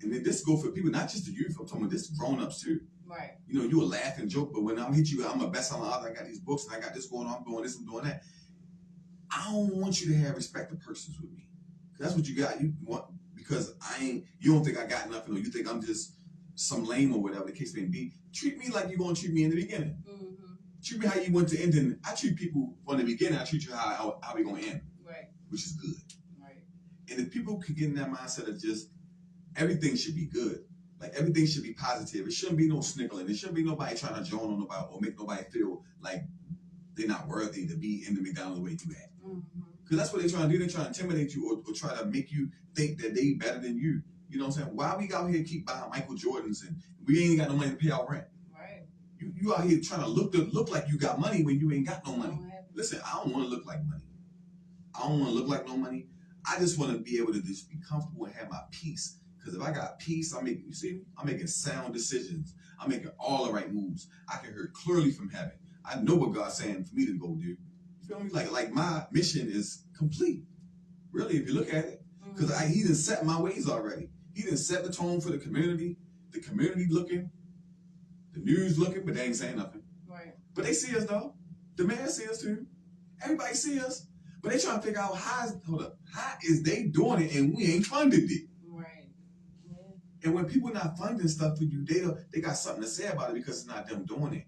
and then this go for people, not just the youth, I'm talking about this grown-ups too. Right. You a laugh and joke, but when I'm hit you, I'm a best-selling author, I got these books and I got this going on, I'm doing this, I'm doing that. I don't want you to have respect of persons with me. That's what you got. You want, because you don't think I got nothing, or you think I'm just some lame or whatever the case may be. Treat me like you're going to treat me in the beginning. Treat me how you went to end. And I treat people from the beginning, I treat you how we going to end. Right. Which is good. Right. And if people can get in that mindset of just everything should be good, like everything should be positive. It shouldn't be no snickling. It shouldn't be nobody trying to join on nobody or make nobody feel like they're not worthy to be in the McDonald's way you at. Because that's what they're trying to do. They're trying to intimidate you or try to make you think that they better than you. You know what I'm saying? Why we out here keep buying Michael Jordans and we ain't got no money to pay our rent? Right. You out here trying to look like you got money when you ain't got no money. Listen, I don't want to look like money. I don't want to look like no money. I just want to be able to just be comfortable and have my peace. Because if I got peace, I'm making sound decisions. I'm making all the right moves. I can hear clearly from heaven. I know what God's saying for me to go do. You feel me? Like my mission is complete. Really, if you look at it. Because he done set my ways already. He done set the tone for the community looking, the news looking, but they ain't saying nothing. Right. But they see us though. The man see us too. Everybody see us. But they trying to figure out how is they doing it and we ain't funded it. Right. Yeah. And when people not funding stuff for you, they got something to say about it because it's not them doing it.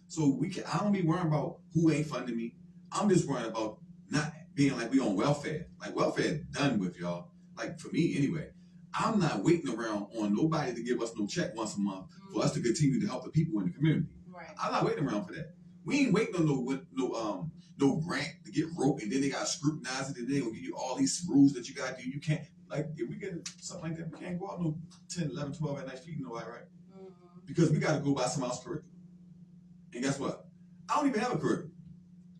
So I don't be worrying about who ain't funding me. I'm just worrying about not being like we on welfare. Like welfare done with, y'all. Like for me anyway. I'm not waiting around on nobody to give us no check once a month for us to continue to help the people in the community. Right. I'm not waiting around for that. We ain't waiting on no grant to get roped and then they gotta scrutinize it and they gonna give you all these rules that you gotta do. You can't, like if we get something like that, we can't go out no 10, 11, 12 at night feeding nobody, right? Because we gotta go by some else's curriculum. And guess what? I don't even have a curriculum.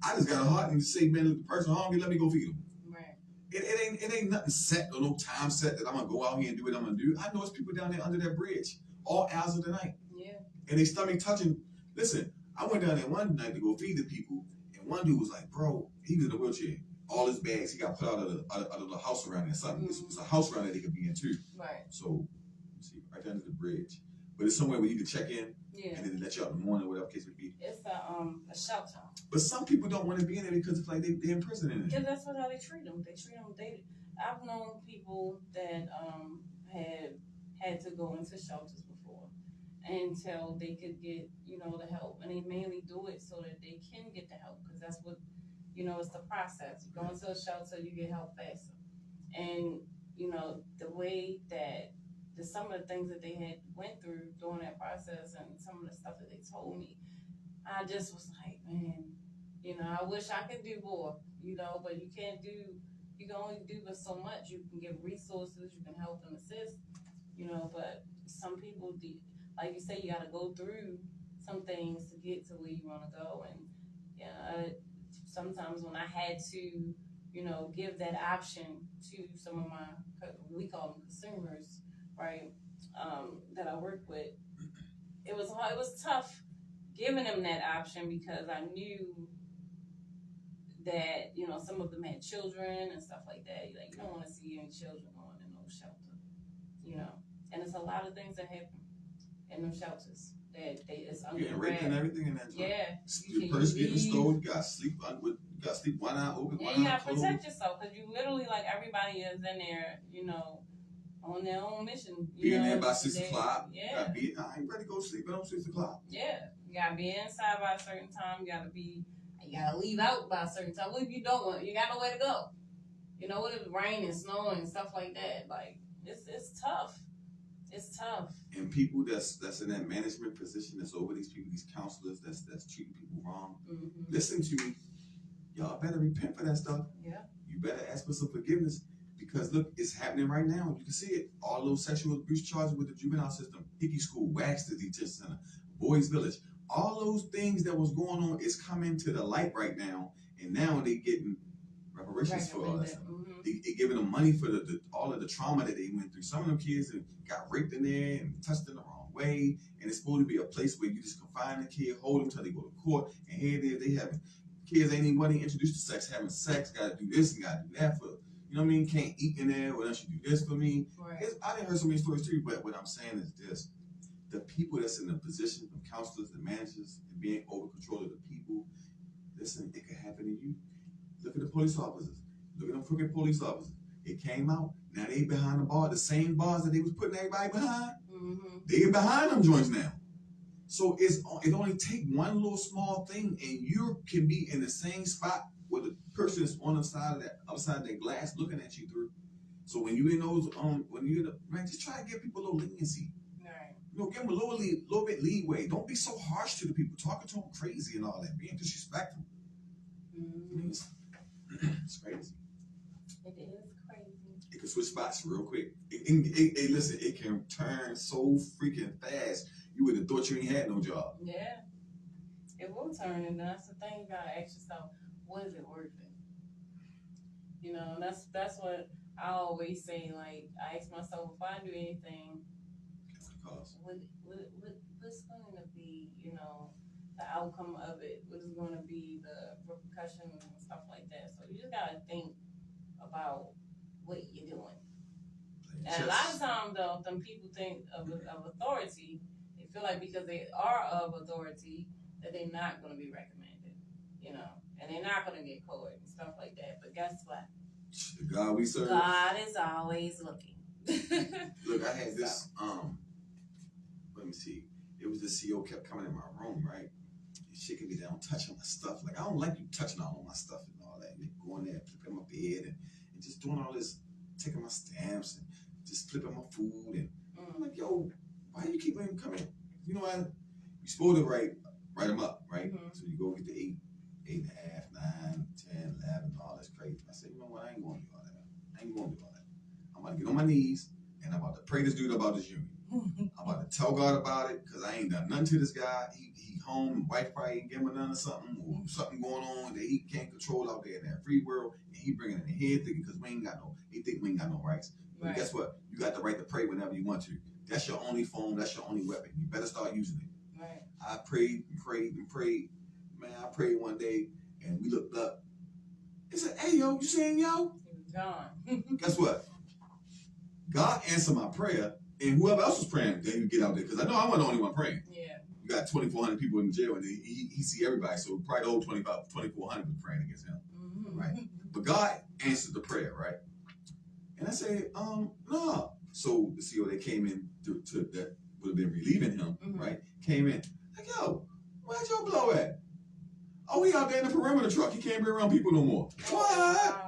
I just got a heart and say, man, the person hungry, let me go feed them. Right. It ain't nothing set or no time set that I'm gonna go out here and do what I'm gonna do. I know it's people down there under that bridge all hours of the night. Yeah. And they stomach touching. Listen, I went down there one night to go feed the people, and one dude was like, bro, he was in a wheelchair. All his bags he got put out of the house around there. Something. It's a house around there they could be in too. Right. So, let's see, right down to the bridge. But it's somewhere where you can check in. Yeah. And then they let you out in the morning, whatever case may be. It's a shelter. But some people don't want to be in there because it's like they're in prison in it. Because that's how they treat them. They treat them. I've known people that had to go into shelters before until they could get the help, and they mainly do it so that they can get the help because that's what it's the process. You go into a shelter, you get help faster, and the way that some of the things that they had went through during that process and some of the stuff that they told me, I just was like, man, I wish I could do more, but you can't do, you can only do but so much. You can give resources, you can help and assist, but some people, like you say, you got to go through some things to get to where you want to go. And sometimes when I had to, give that option to some of my, we call them consumers, right? That I work with, it was hard, it was tough giving them that option because I knew that some of them had children and stuff like that. Like, you don't want to see any children going in no shelter, and it's a lot of things that happen in them shelters that it's under getting raped and everything in that joint. Yeah, the person getting stole. You got sleep one eye open, one eye closed. You gotta protect yourself because you literally, like, everybody is in there, on their own mission. Being there by 6 o'clock. Yeah. I ain't ready to go sleep at 6 o'clock. Yeah. You gotta be inside by a certain time. You gotta leave out by a certain time. What if you don't want? You got nowhere to go. What if it's rain and snowing and stuff like that? Like, it's tough. It's tough. And people that's in that management position, that's over these people, these counselors that's treating people wrong. Mm-hmm. Listen to me. Y'all better repent for that stuff. Yeah. You better ask for some forgiveness. Because look, it's happening right now. You can see it. All those sexual abuse charges with the juvenile system, Hickey School, Waxter Detention Center, Boys Village, all those things that was going on is coming to the light right now. And now they getting reparations for all that stuff. Mm-hmm. They giving them money for all of the trauma that they went through. Some of them kids got raped in there and touched in the wrong way. And it's supposed to be a place where you just confine the kid, hold them till they go to court. And here they having kids ain't even introduced to sex, having sex, got to do this and got to do that for. You know what I mean? Can't eat in there. Well, don't you do this for me? Right. I didn't hear so many stories too, but what I'm saying is this. The people that's in the position of counselors, the managers, and being over control of the people, listen, it could happen to you. Look at the police officers. Look at them crooked police officers. It came out. Now they behind the bar, the same bars that they was putting everybody behind. Mm-hmm. They behind them joints now. So it only take one little small thing, and you can be in the same spot where the person is on the side of that other side of that glass looking at you through. So when you in those man, just try to give people a little leniency. Right. Give them a little bit leeway. Don't be so harsh to the people, talking to them crazy and all that, being disrespectful. Mm-hmm. It's crazy. It is crazy. It can switch spots real quick. Listen, it can turn so freaking fast. You would have thought you ain't had no job. Yeah. It will turn, and that's the thing. You gotta ask yourself, what is it worth it? That's what I always say. Like, I ask myself, if I do anything, what's going to be, the outcome of it? What is going to be the repercussions and stuff like that? So you just gotta think about what you're doing. And a lot of times, though, them people think of authority. They feel like because they are of authority that they're not going to be recommended, and they're not going to get caught and stuff like that. But guess what? The God we serve. God is always looking. Look, I had this. Let me see. It was the CO kept coming in my room, right? And shaking me down, touching my stuff. Like, I don't like you touching all my stuff and all that. And they going there, flipping my bed, and just doing all this, taking my stamps and just flipping my food. And I'm like, yo, why do you keep letting them come in? You know what? You're supposed to write them up, right? Mm-hmm. So you go get the 8.5, 9, 10, 11, all that's crazy. I said, you know what? I ain't going to do all that. I'm about to get on my knees, and I'm about to pray this dude about this union. I'm about to tell God about it, because I ain't done nothing to this guy. He home, wife probably ain't giving him none or something going on that he can't control out there in that free world, and he bringing it in here thinking because he think we ain't got no rights. But guess what? You got the right to pray whenever you want to. That's your only phone. That's your only weapon. You better start using it. Right. I prayed and prayed and prayed. Man, I prayed one day, and we looked up. It said, hey, yo, you saying yo? He was gone. Guess what? God answered my prayer, and whoever else was praying, they would get out there. Because I know I wasn't the only one praying. Yeah. You got 2,400 people in jail, and he see everybody. So probably the whole 2,400 was praying against him. Mm-hmm. Right? But God answered the prayer, right? And I said, no. So the CO that came in to that would have been relieving him, right? Came in. Like, yo, where's your blow at? Oh, he out there in the perimeter truck. He can't be around people no more. What?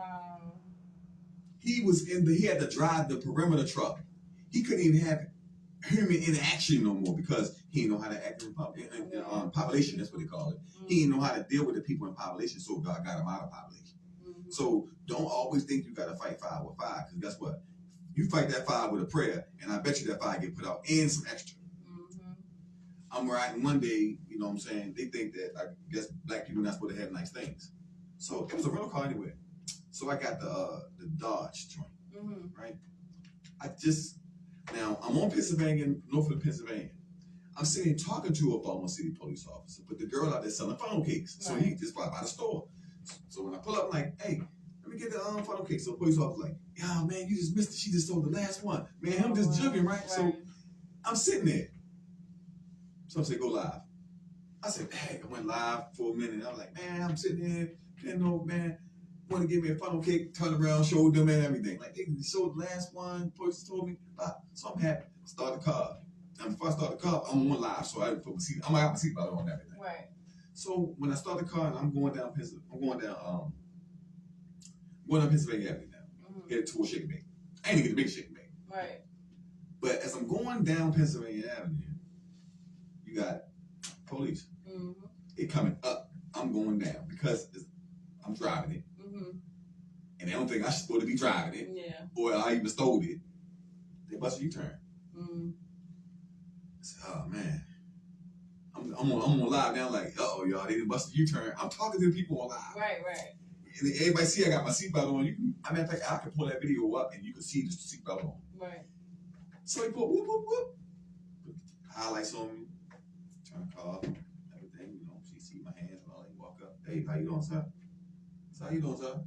He had to drive the perimeter truck. He couldn't even have human interaction no more because he didn't know how to act in population. That's what they call it. He didn't know how to deal with the people in population, so God got him out of population. So don't always think you got to fight fire with fire, because guess what? You fight that fire with a prayer, and I bet you that fire get put out and some extra. I'm riding one day, you know what I'm saying? They think that, I guess, black people are not supposed to have nice things. So it was a rental car anyway. So I got the Dodge joint, right? Now I'm on Pennsylvania, Norfolk, Pennsylvania. I'm sitting talking to a Baltimore City police officer, but the girl out there selling funnel cakes. So he just brought by the store. So when I pull up, I'm like, hey, let me get the funnel cake. So the police officer like, yeah, man, you just missed it. She just sold the last one. Man, I'm just jugging, right? So I'm sitting there. So I said, go live. I said, hey, I went live for a minute. I was like, man, I'm sitting there, man, want to give me a funnel cake, turn around, showed them and everything. Like, they sold the last one, police told me about. So I'm happy. Start the car. And before I start the car, I'm on live, so I put my seat. I'm out my seatbelt on and everything. Right. So when I start the car and I'm going down Pennsylvania Avenue now, headed towards Shaker Bay. I ain't even get the big Shaker Bay. Right. But as I'm going down Pennsylvania Avenue, you got police. It coming up. I'm going down because I'm driving it. And they don't think I should supposed to be driving it. Yeah. Or I even stole it. They bust a U-turn. I said, oh man. I'm on live now, like, uh-oh, y'all, they didn't bust a U-turn. I'm talking to the people on live. Right. And everybody see I got my seatbelt on. Matter of fact, I can pull that video up and you can see the seatbelt on. Right. So he put whoop, whoop, whoop. Put highlights on me. Turn the car, everything, you know, she see my hands and all that. Walk up. Hey, how you doing, sir? I said, how you doing, sir?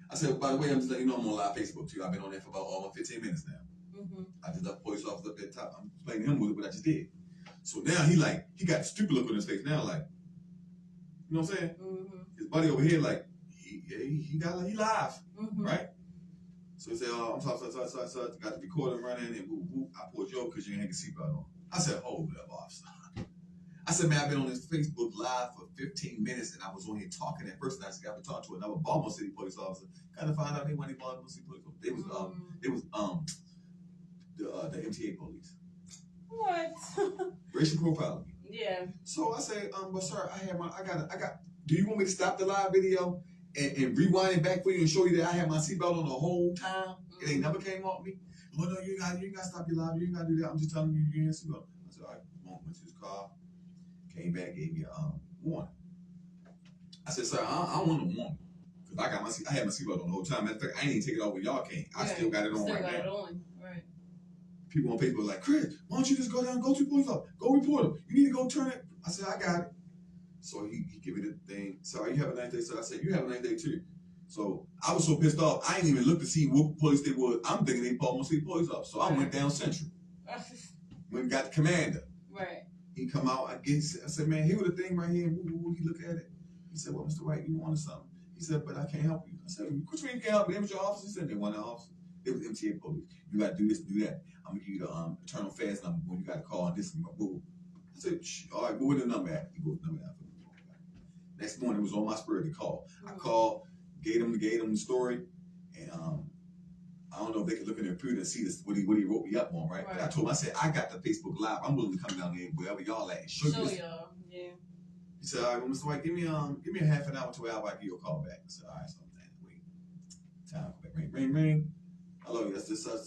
I said, by the way, I'm just letting you know I'm on live Facebook too. I've been on there for about almost 15 minutes now. I just left police officer up at the top. I'm explaining to him what I just did. So now he got the stupid look on his face now, like, you know what I'm saying? His buddy over here, like, he live, right? So he said, oh, I'm sorry, got the recording running and whoop, I pulled you over because you ain't had your seatbelt on. I said, hold up, officer. I said, man, I've been on this Facebook Live for 15 minutes and I was on here talking at first and I just got to talk to another Baltimore City police officer. Kind of find out they weren't Baltimore City police officer. It was the MTA police. What? Racial profiling. Yeah. So I say, but sir, do you want me to stop the live video and rewind it back for you and show you that I had my seatbelt on the whole time? It ain't never came off me. Oh no, you ain't got to stop your live. You ain't got to do that. I'm just telling you, you ain't seatbelt. I said, all right, went to his car, came back, gave me a warning. I said, sir, I don't want no warning. Because I had my seatbelt on the whole time. Matter of fact, I ain't even take it off when y'all came. I still got it on right now. Right. People on Facebook are like, Chris, why don't you just go down, go to the police office, go report him. You need to go turn it. I said, I got it. So he gave me the thing. So you have a nice day. So I said, you have a nice day too. So I was so pissed off, I didn't even look to see what police they were. I'm thinking they Baltimore City police officer. So I went down Central. Went and got the commander. Right. He come out. I said, man, here was the thing right here. He look at it. He said, well, Mr. White, you wanted something. He said, but I can't help you. I said, what you mean you can't help me? It was your officer. He said, they want the officer. It was MTA police. You got to do this, do that. I'm going to give you the eternal fast number when you got to call this and boo. I said, all right, go with the number at. He goes, number out. Next morning, it was on my spirit to call. I called, gave him the story, and I don't know if they could look in their computer and see this, what he wrote me up on, right? But I told him, I said, I got the Facebook Live. I'm willing to come down there wherever y'all at and show you this. Y'all, yeah. He said, all right, well, Mr. White, give me a half an hour to an hour, I give you a call back. I said, all right, so I'm saying, wait. Time, go back, ring. Hello, yes, this such.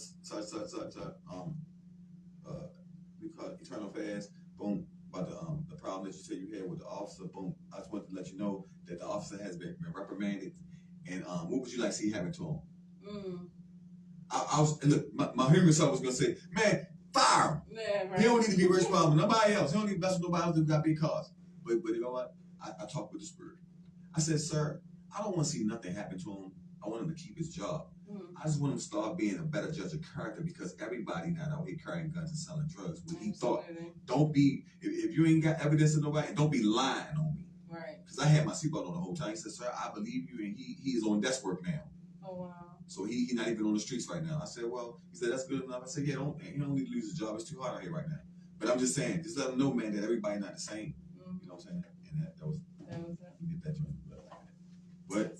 We call it eternal fast. Boom. About the problem that you said you had with the officer. Boom. I just wanted to let you know that the officer has been reprimanded. And what would you like to see happen to him? Look, my human self was gonna say, man, fire him. Yeah, right. He don't need to be responsible. Nobody else. He don't need to mess with nobody else who got big cars. But you know what? I talked with the spirit. I said, sir, I don't want to see nothing happen to him. I want him to keep his job. I just want him to start being a better judge of character because everybody now out here carrying guns and selling drugs. When he thought, don't be, if you ain't got evidence of nobody, don't be lying on me. Right. Because I had my seatbelt on the whole time. He said, sir, I believe you, and he is on desk work now. Oh, wow. So he not even on the streets right now. I said, well, he said, that's good enough. I said, yeah, he don't need to lose his job. It's too hot out here right now. But I'm just saying, just let him know, man, that everybody not the same. You know what I'm saying? And that was it. He did that joint. But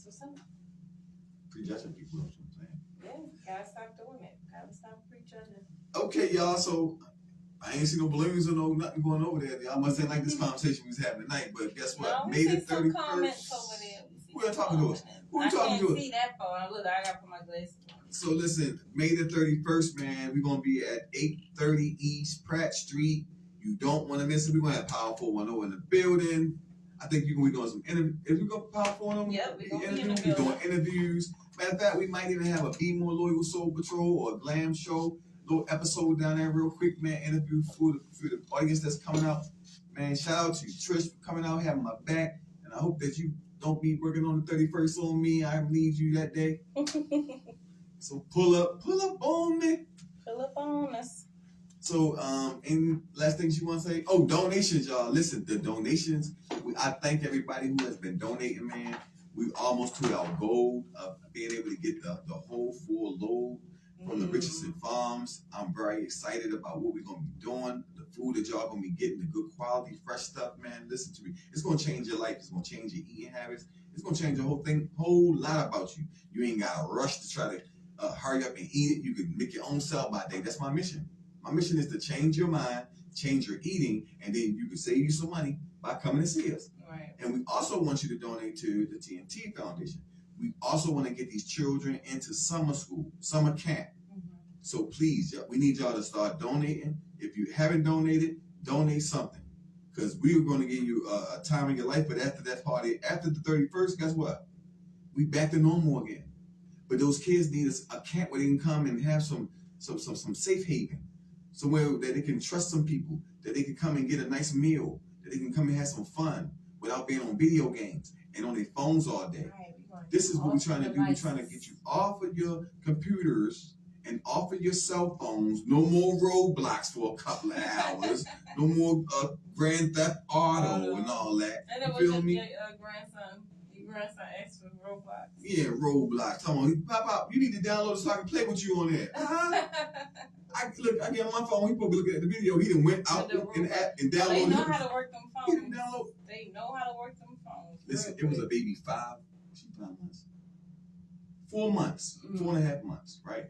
prejudging people, you know what I'm saying? Yeah, gotta stop doing it. Gotta stop prejudging. Okay, y'all, so I ain't seen no balloons or no nothing going over there. Y'all must ain't like this conversation we was having tonight, but guess what? No, May the 31st. Comments over there. Who are talking to us? Who are talking to us? I can't see that far. Look, I got put my glasses on. So listen, May the 31st, man, we're gonna be at 830 East Pratt Street. You don't want to miss it. We're gonna have Power 410 in the building. I think we're doing some interviews. If we go pop on them, yep, we're doing interviews. Matter of fact, we might even have a Be More Loyal Soul Patrol or a Glam Show little episode down there real quick, man. Interview for the audience that's coming out. Man, shout out to you, Trish, for coming out, having my back. And I hope that you don't be working on the 31st on me. I need you that day. So pull up on me. Pull up on us. So, any last things you want to say? Oh, donations, y'all. Listen, the donations. I thank everybody who has been donating, man. We almost to our goal of being able to get the whole full load from the Richardson Farms. I'm very excited about what we're going to be doing. The food that y'all going to be getting, the good quality, fresh stuff, man. Listen to me. It's going to change your life. It's going to change your eating habits. It's going to change the whole lot about you. You ain't got to rush to try to hurry up and eat it. You can make your own sell-by date. That's my mission. My mission is to change your mind, change your eating, and then you can save you some money by coming to see us. Right. And we also want you to donate to the TNT Foundation. We also want to get these children into summer school, summer camp. So please, we need y'all to start donating. If you haven't donated, donate something. Because we are going to give you a time in your life, but after that party, after the 31st, guess what? We back to normal again. But those kids need a camp where they can come and have some safe haven. Somewhere that they can trust some people, that they can come and get a nice meal, that they can come and have some fun without being on video games and on their phones all day. Right, this is what we're trying to do. We're trying to get you off of your computers and off of your cell phones. No more Roblox for a couple of hours. No more Grand Theft Auto and all that. And then you feel me? Your grandson asked for Roblox. Yeah, Roblox. Come on, Pop, you need to download it so I can play with you on there. I get on my phone. He probably looking at the video. He done went out in the app and downloaded. They know how to work them phones. He didn't download. They know how to work them phones. Listen, it was a baby 5 months. 4 months, 4.5 months, right?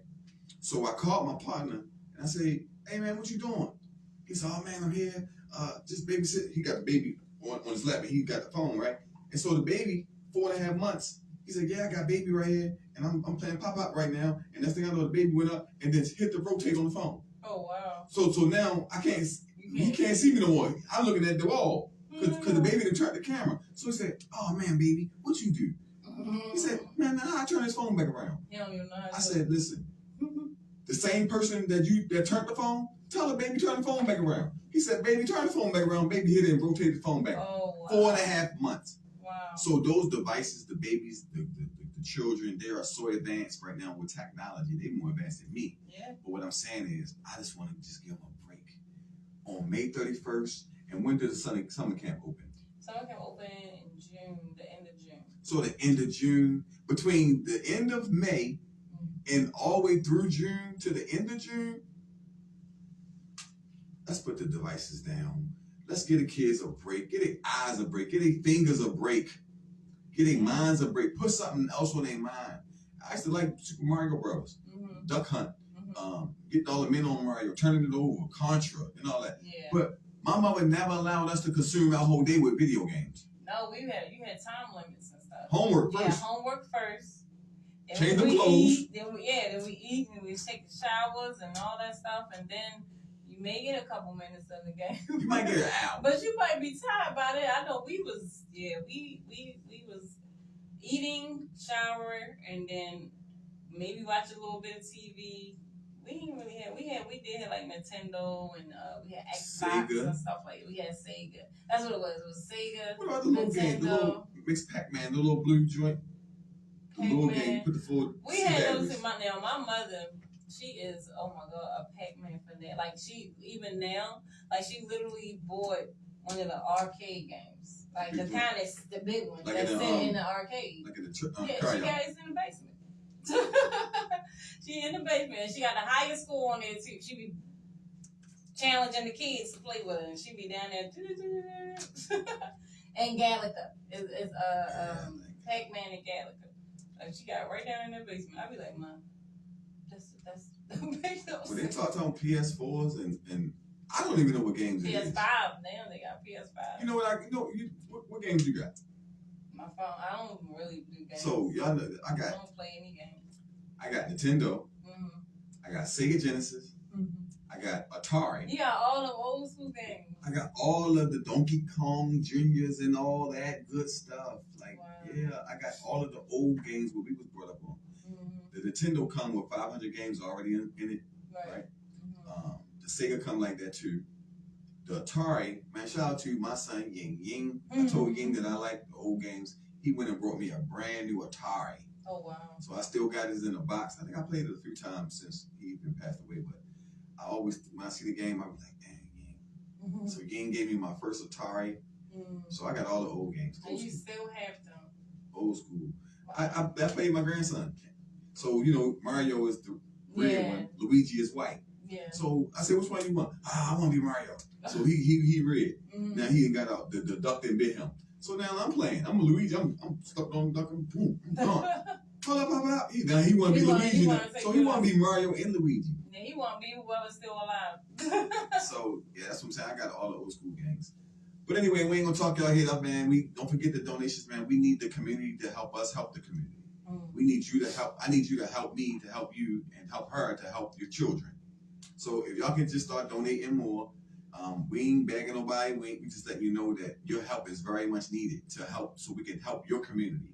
So I called my partner and I said, "Hey man, what you doing?" He said, "Oh man, I'm here. Just babysit." He got the baby on his lap and he got the phone, right? And so the baby, 4.5 months. He said, "Yeah, I got baby right here, and I'm playing Pop right now." And next thing I know, the baby went up and then hit the rotate on the phone. Oh wow! So now I can't. He can't see me no more. I'm looking at the wall because the baby done turned the camera. So he said, "Oh man, baby, what you do?" He said, "Man, now I turn his phone back around." He don't even know how to I said, "Listen, the same person that turned the phone, tell the baby turn the phone back around." He said, "Baby, turn the phone back around." Baby hit it and rotated the phone back. Oh wow! 4.5 months. Wow. So those devices, the babies, the children, they are so advanced right now with technology. They're more advanced than me. Yeah. But what I'm saying is, I just want to just give them a break. On May 31st, and when does the summer camp open? Summer camp open in June, the end of June. So the end of June, between the end of May and all the way through June to the end of June, let's put the devices down. Let's get the kids a break. Get their eyes a break. Get their fingers a break. Get their minds a break. Put something else on their mind. I used to like Super Mario Bros. Duck Hunt. Getting all the men on Mario, turning it over, Contra, and all that. Yeah. But my mother never allowed us to consume our whole day with video games. No, you had time limits and stuff. Homework first. Yeah, homework first. Change the clothes. Then we eat and we take showers and all that stuff, and then you may get a couple minutes of the game. You might get an hour. But you might be tired by it. I know we was eating, shower, and then maybe watch a little bit of TV. We didn't really have. We did have like Nintendo and we had Xbox Sega. and stuff like that. We had Sega. That's what it was. It was Sega. What about the little game? The little mixed Pac-Man, the little blue joint. The little game. You put the full. We had those in my mother. She is, oh my God, a Pac-Man fanatic. Like she literally bought one of the arcade games, like the kind that's the big one like that's sitting in the arcade. Like in the yeah, she got it in the basement. She in the basement. She got the highest score on there too. She be challenging the kids to play with her, and she be down there. And Galaga is Pac-Man and Galaga. Like she got it right down in the basement. I be like, Mom, that's well, they talked on PS4s and I don't even know what games it is. PS5 now they got PS5. You know what games you got? My phone. I don't really do games. So y'all know I don't play any games. I got Nintendo. I got Sega Genesis. I got Atari. You got all the old school games. I got all of the Donkey Kong Juniors and all that good stuff. Like, yeah, I got all of the old games where we was brought up on. The Nintendo come with 500 games already in it, right? The Sega come like that too. The Atari, man, shout out to my son Ying. I told Ying that I like the old games. He went and brought me a brand new Atari. Oh, wow. So I still got it in a box. I think I played it a few times since he even passed away, but I always, when I see the game, I was like, dang, Ying. So Ying gave me my first Atari. So I got all the old games. And you still have them. Old school. Wow. I played my grandson. So, you know, Mario is the red one. Luigi is white. Yeah. So I said, which one you want? I want to be Mario. So he red. Now he ain't got out. The duck didn't bit him. So now I'm playing. I'm Luigi. I'm stuck on the duck and boom. I'm gone. Now he want to be Luigi. So he want to be Mario and Luigi. Yeah, he want to be whoever's still alive. So yeah, that's what I'm saying. I got all the old school games. But anyway, we ain't gonna talk y'all head up, man. We don't forget the donations, man. We need the community to help us help the community. We need you to help. I need you to help me to help you and help her to help your children. So if y'all can just start donating more, we ain't begging nobody. We just letting you know that your help is very much needed to help, so we can help your community.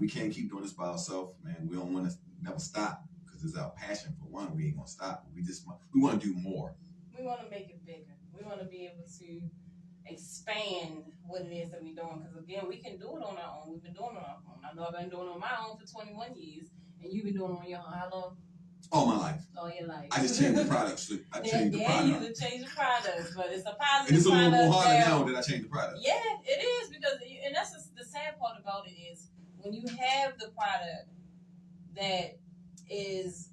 We can't keep doing this by ourselves, man. We don't want to never stop because it's our passion for one. We ain't gonna stop. We want to do more. We want to make it bigger. We want to be able to expand what it is that we're doing, because again, we can do it on our own. We've been doing it on our own. I know I've been doing it on my own for 21 years, and you've been doing it on your own. How long? All my life. All your life. I just changed the products. I changed the product. Yeah, you change the products, but it's a positive. And it's a little more harder now that I changed the product. Yeah, it is, because, and that's the sad part about it is when you have the product that is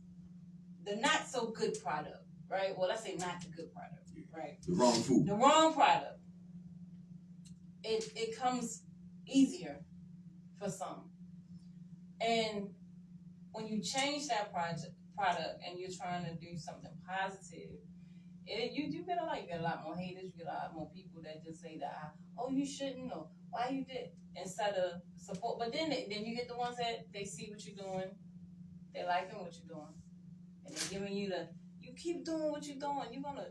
the not so good product, right? Well, let's say not the good product, right? The wrong food. The wrong product. It comes easier for some. And when you change that product and you're trying to do something positive, you get a lot more haters. You get a lot more people that just say that, oh, you shouldn't, or why you did, instead of support. But then you get the ones that they see what you're doing, they liking what you're doing, and they're giving you you keep doing what you're doing. You're gonna,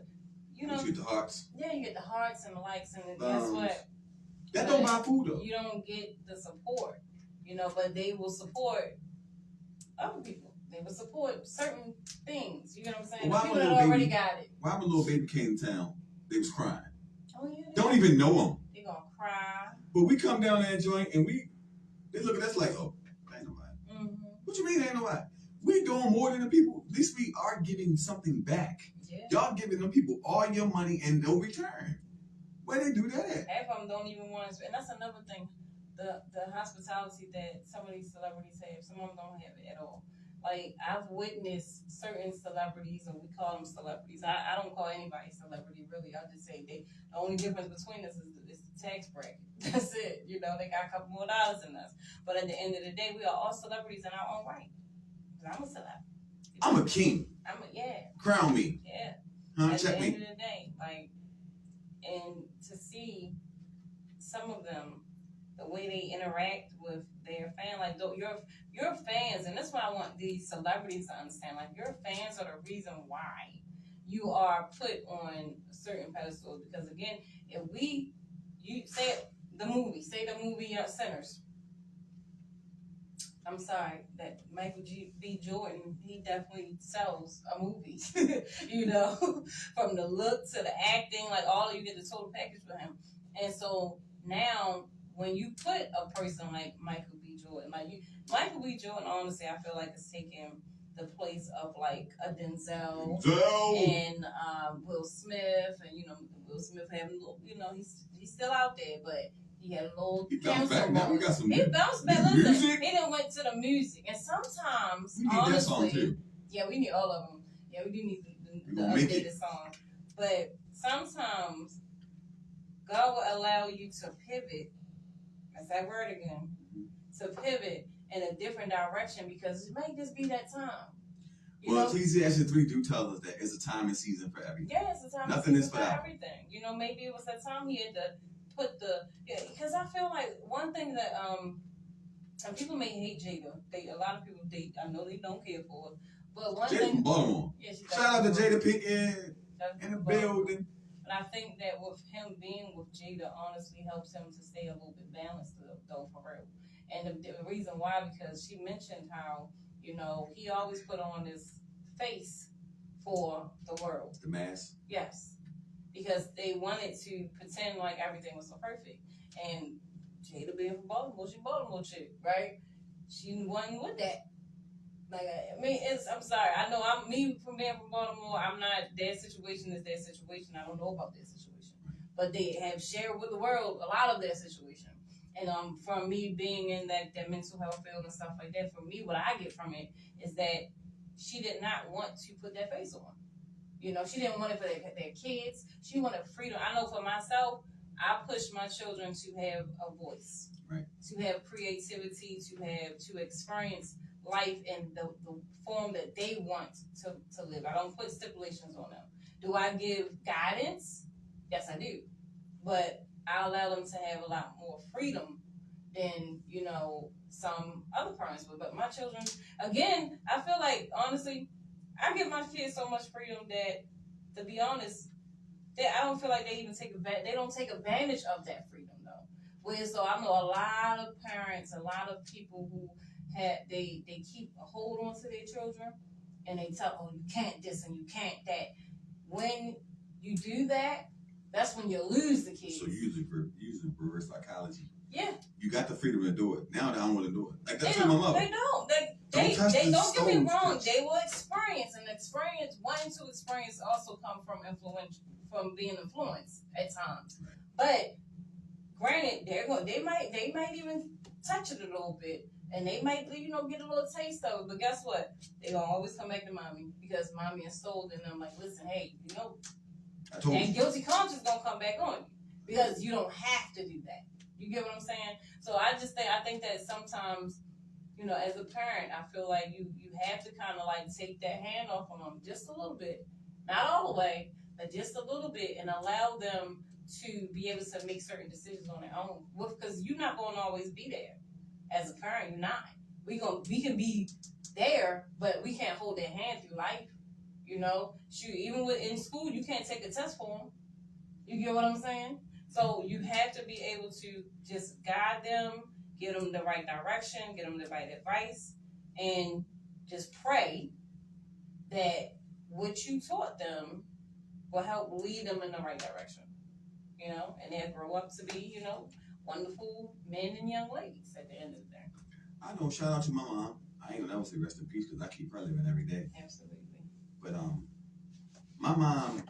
you get the hearts. Yeah, you get the hearts and the likes, and guess what? That don't buy food though. You don't get the support, but they will support other people. They will support certain things. You know what I'm saying? Well, the people that already got it. Why my little baby came to town, they was crying. Oh yeah. Don't even know them. They gonna cry. But we come down there and joint, and they look at us like, oh, ain't nobody. What you mean ain't nobody? We doing more than the people. At least we are giving something back. Yeah. Y'all giving them people all your money and no return. Where they do that at? Half of them don't even want to. And that's another thing. The hospitality that some of these celebrities have, some of them don't have it at all. Like, I've witnessed certain celebrities, and we call them celebrities. I don't call anybody celebrity, really. I just say the only difference between us is the tax bracket. That's it. They got a couple more dollars than us. But at the end of the day, we are all celebrities in our own right. I'm a celebrity. I'm a king. Crown me. Yeah. Check me. At the end of the day, and to see some of them, the way they interact with their fans, your fans, and that's what I want these celebrities to understand. Your fans are the reason why you are put on certain pedestals. Because again, if you say the movie Sinners. I'm sorry, that Michael B. Jordan, he definitely sells a movie, from the look to the acting, you get the total package for him. And so now, when you put a person like Michael B. Jordan, Michael B. Jordan, honestly, I feel like is taking the place of a Denzel and Will Smith, and Will Smith having a little, he's still out there, but he had a little cancer moment. He bounced back. Listen, he done went to the music, and sometimes we need honestly, that song too. Yeah, we need all of them. Yeah, we do need the updated song, but sometimes God will allow you to pivot. That's that word again. To pivot in a different direction, because it might just be that time. Ecclesiastes 3 do tell us that it's a time and season for everything. Yeah, it's a time and season for everything. Maybe it was that time he had to put because I feel like one thing that and people may hate Jada. A lot of people I know they don't care for it, But one Jada thing from Baltimore. Yeah, she's Shout out to Jada Pinkett in the building. But I think that with him being with Jada, honestly helps him to stay a little bit balanced, though, for real. And the reason why, because she mentioned how, you know, he always put on this face for the world. The mask? Yes. Because they wanted to pretend like everything was so perfect. And Jada being from Baltimore, she Baltimore chick, right? She wasn't with that. Like, I mean, I'm sorry. I know I'm me from being from Baltimore. I'm not, their situation is their situation. I don't know about their situation. But they have shared with the world a lot of their situation. And from me being in that mental health field and stuff like that, for me, what I get from it is that she did not want to put that face on. You know, she didn't want it for their kids. She wanted freedom. I know for myself, I push my children to have a voice, right? To have creativity, to experience life in the form that they want to live. I don't put stipulations on them. Do I give guidance? Yes, I do. But I allow them to have a lot more freedom than, you know, some other parents would. But my children, again, I feel like, honestly, I give my kids so much freedom that, to be honest, I don't feel like they even they don't take advantage of that freedom, though. Whereas, so I know a lot of parents, a lot of people who they keep a hold on to their children, and they tell, oh, you can't this and you can't that. When you do that, that's when you lose the kids. So using reverse psychology. Yeah. You got the freedom to do it. Now they don't want to do it. Like that's my mother. They don't. They don't get me wrong. They will experience, and wanting to experience also come from being influenced at times. Right. But granted, they might even touch it a little bit. And they might, you know, get a little taste of it. But guess what? They gonna always come back to mommy because mommy installed in them, like, listen, hey, you know, and guilty conscience gonna come back on you because you don't have to do that. You get what I'm saying? So I think that sometimes, you know, as a parent, I feel like you have to kind of like take that hand off on them just a little bit, not all the way, but just a little bit, and allow them to be able to make certain decisions on their own. Because you're not gonna always be there. As a parent, you're not. We can be there, but we can't hold their hand through life. You know, shoot, even in school, you can't take a test for them. You get what I'm saying? So you have to be able to just guide them, give them the right direction, give them the right advice, and just pray that what you taught them will help lead them in the right direction. You know, and they'll grow up to be, you know, wonderful men and young ladies at the end of the day. I know. Shout out to my mom. I ain't gonna ever say rest in peace because I keep her living every day. Absolutely. But my mom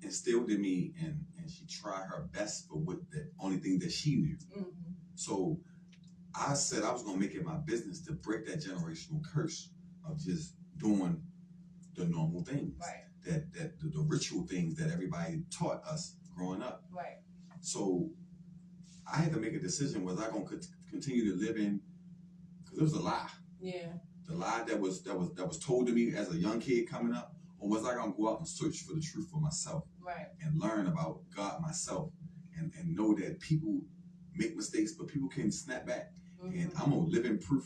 instilled in me, and she tried her best for what the only thing that she knew. Mm-hmm. So I said I was gonna make it my business to break that generational curse of just doing the normal things, right? That the ritual things that everybody taught us growing up, right? So I had to make a decision: was I going to continue to live in? Because it was a lie. Yeah. The lie that was told to me as a young kid coming up, or was I going to go out and search for the truth for myself, right? And learn about God myself, and know that people make mistakes, but people can snap back. Mm-hmm. And I'm a living proof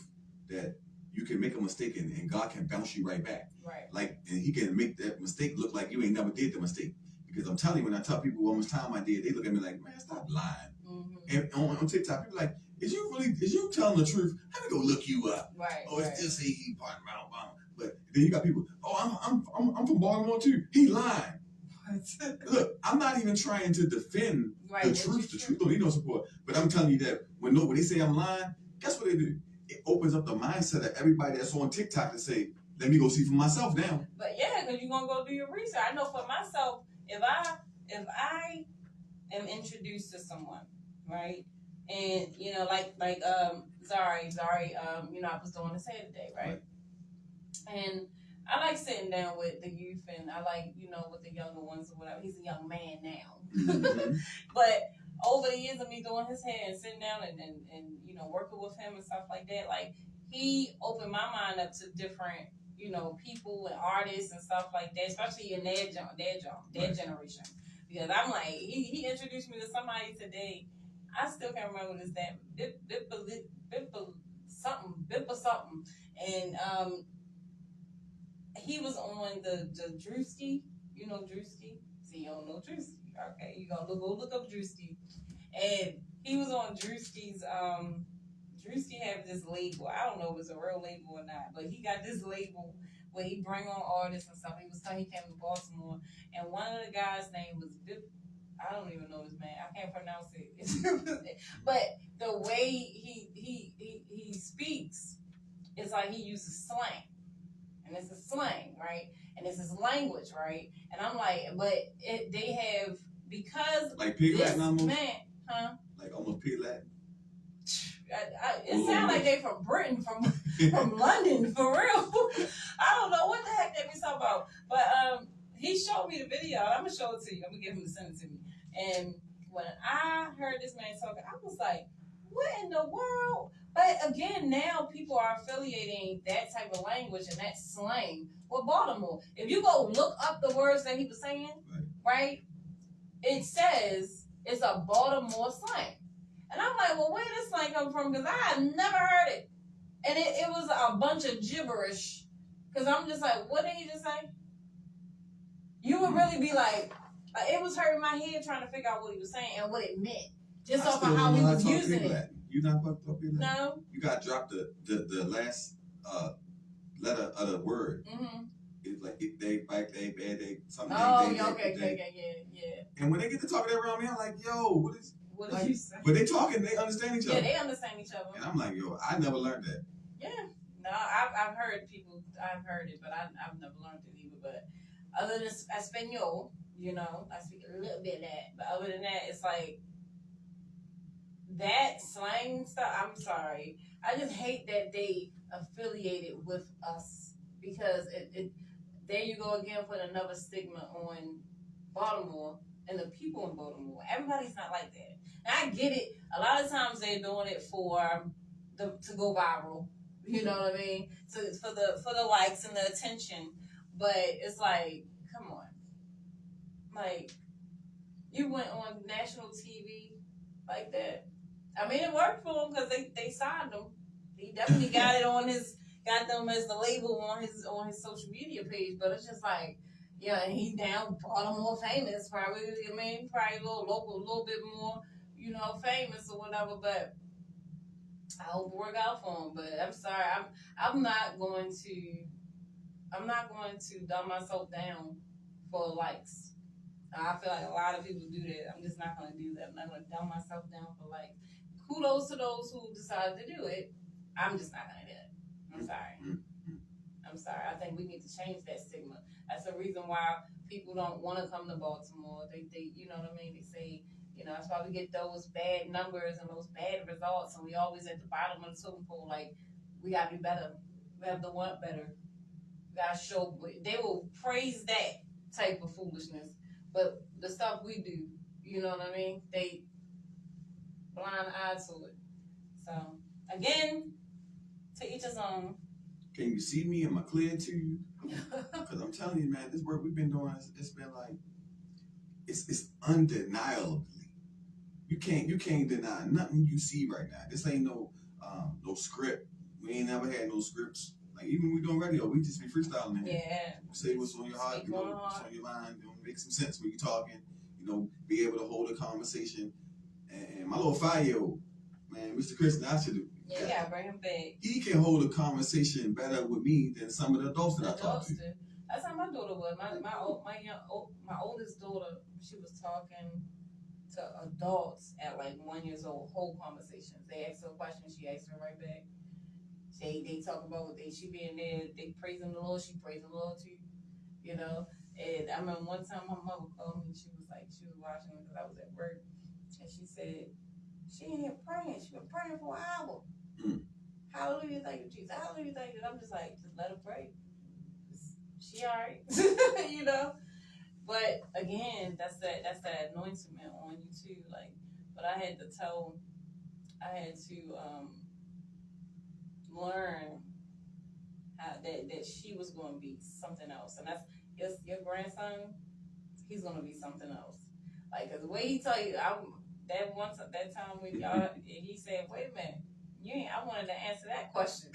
that you can make a mistake and God can bounce you right back. Right. Like, and He can make that mistake look like you ain't never did the mistake. Because I'm telling you, when I tell people how much time I did, they look at me like, man, stop lying. Mm-hmm. And on TikTok, people like, is you telling the truth? Let me go look you up. Right. Oh, it's just he part of Alabama. But then you got people, oh, I'm from Baltimore too. He lying. Look, I'm not even trying to defend the truth. The truth don't need no support. But I'm telling you that when they say I'm lying, guess what they do? It opens up the mindset of everybody that's on TikTok to say, let me go see for myself now. But yeah, because you're gonna go do your research. I know for myself, if I am introduced to someone, right, and you know, like Zari, you know, I was doing his hair today, right, and I like sitting down with the youth, and I like, you know, with the younger ones or whatever. He's a young man now, mm-hmm. But over the years of me doing his hair and sitting down and you know, working with him and stuff like that, like, he opened my mind up to different, you know, people and artists and stuff like that, especially in their generation. Because I'm like, he introduced me to somebody today. I still can't remember his name. Bippa something. And he was on the Drewski. You know Drewski? See, you don't know Drewski. Okay, you gonna go look up Drewski. And he was on Drewski's. Drewski have this label. I don't know if it's a real label or not, but he got this label where he bring on artists and stuff. He was telling he came to Baltimore, and one of the guys' name was Bip. I don't even know this man. I can't pronounce it. But the way he speaks, it's like he uses slang. And it's a slang, right? And it's his language, right? And I'm like, but they have, because like pig Latin almost? Man, huh? Like almost pig Latin? It sounds like they from Britain, from London, for real. I don't know what the heck they be talking about. But he showed me the video. I'm going to show it to you. I'm going to get him to send it to me. And when I heard this man talking, I was like, what in the world? But again, now people are affiliating that type of language and that slang with Baltimore. If you go look up the words that he was saying, right, it says it's a Baltimore slang. And I'm like, well, where did this slang come from? Because I had never heard it. And it was a bunch of gibberish. Because I'm just like, what did he just say? You would really be like, it was hurting my head trying to figure out what he was saying and what it meant. Just off of how he was using it. You not fucked up in that? No. You got to drop the last letter of the word. Mm-hmm. It's like they bite, they bad, they something. Oh, yeah. And when they get to talking around me, I'm like, yo, what is? What did you say? But they talking, they understand each other. Yeah, they understand each other. And I'm like, yo, I never learned that. Yeah. No, I've heard people, I've heard it, but I've never learned it either. But other than Espanol, you know, I speak a little bit of that. But other than that, it's like that slang stuff. I'm sorry. I just hate that they affiliated with us because it there you go again, putting another stigma on Baltimore and the people in Baltimore. Everybody's not like that. And I get it. A lot of times they're doing it to go viral. You know what I mean? For the likes and the attention. But it's like, come on. Like, you went on national TV like that. I mean, it worked for him because they signed him. He definitely got them as the label on his social media page. But it's just like, yeah, and he down Baltimore famous, probably. I mean, probably a little local, a little bit more, you know, famous or whatever. But I hope it work out for him. But I'm sorry, I'm not going to dumb myself down for likes. I feel like a lot of people do that. I'm just not going to do that. I'm not going to dumb myself down for likes. Kudos to those who decided to do it. I'm just not going to do it. I'm sorry. I'm sorry. I think we need to change that stigma. That's the reason why people don't want to come to Baltimore. They you know what I mean? They say, you know, that's why we get those bad numbers and those bad results, and we always at the bottom of the totem pole. Like, we gotta be better. We have to want better. We gotta show. They will praise that type of foolishness, but the stuff we do, you know what I mean? They blind eye to it. So again, to each his own. Can you see me? Am I clear to you? Because I'm telling you, man, this work we've been doing, it's been like, it's undeniably. You can't deny nothing you see right now. This ain't no script. We ain't never had no scripts. Like, even when we doing radio, we just be freestyling. Yeah. Say what's on your heart, what's on your mind. Make some sense when you're talking. Be able to hold a conversation. And my little 5-year-old, man, Mr. Christian, I should have. Yeah, you gotta bring him back. He can hold a conversation better with me than some of the adults that I talk to. That's how my daughter was. My oldest daughter, she was talking to adults at like 1 year old. Whole conversations. They asked her a question, she asked her right back. They talk about she being there. They praising the Lord. She praising the Lord too. You know. And I remember one time my mother called me. She was watching me because I was at work, and she said she ain't here praying. She been praying for an hour. Hallelujah, thank you, Jesus. Hallelujah, thank you. I'm just like, just let her pray. She all right, you know. But again, that's that anointing on you too. Like, but I had to learn how that she was going to be something else, and that's your grandson. He's going to be something else. Like, 'cause the way he tell you, that time when y'all, he said, "Wait a minute, I wanted to answer that question."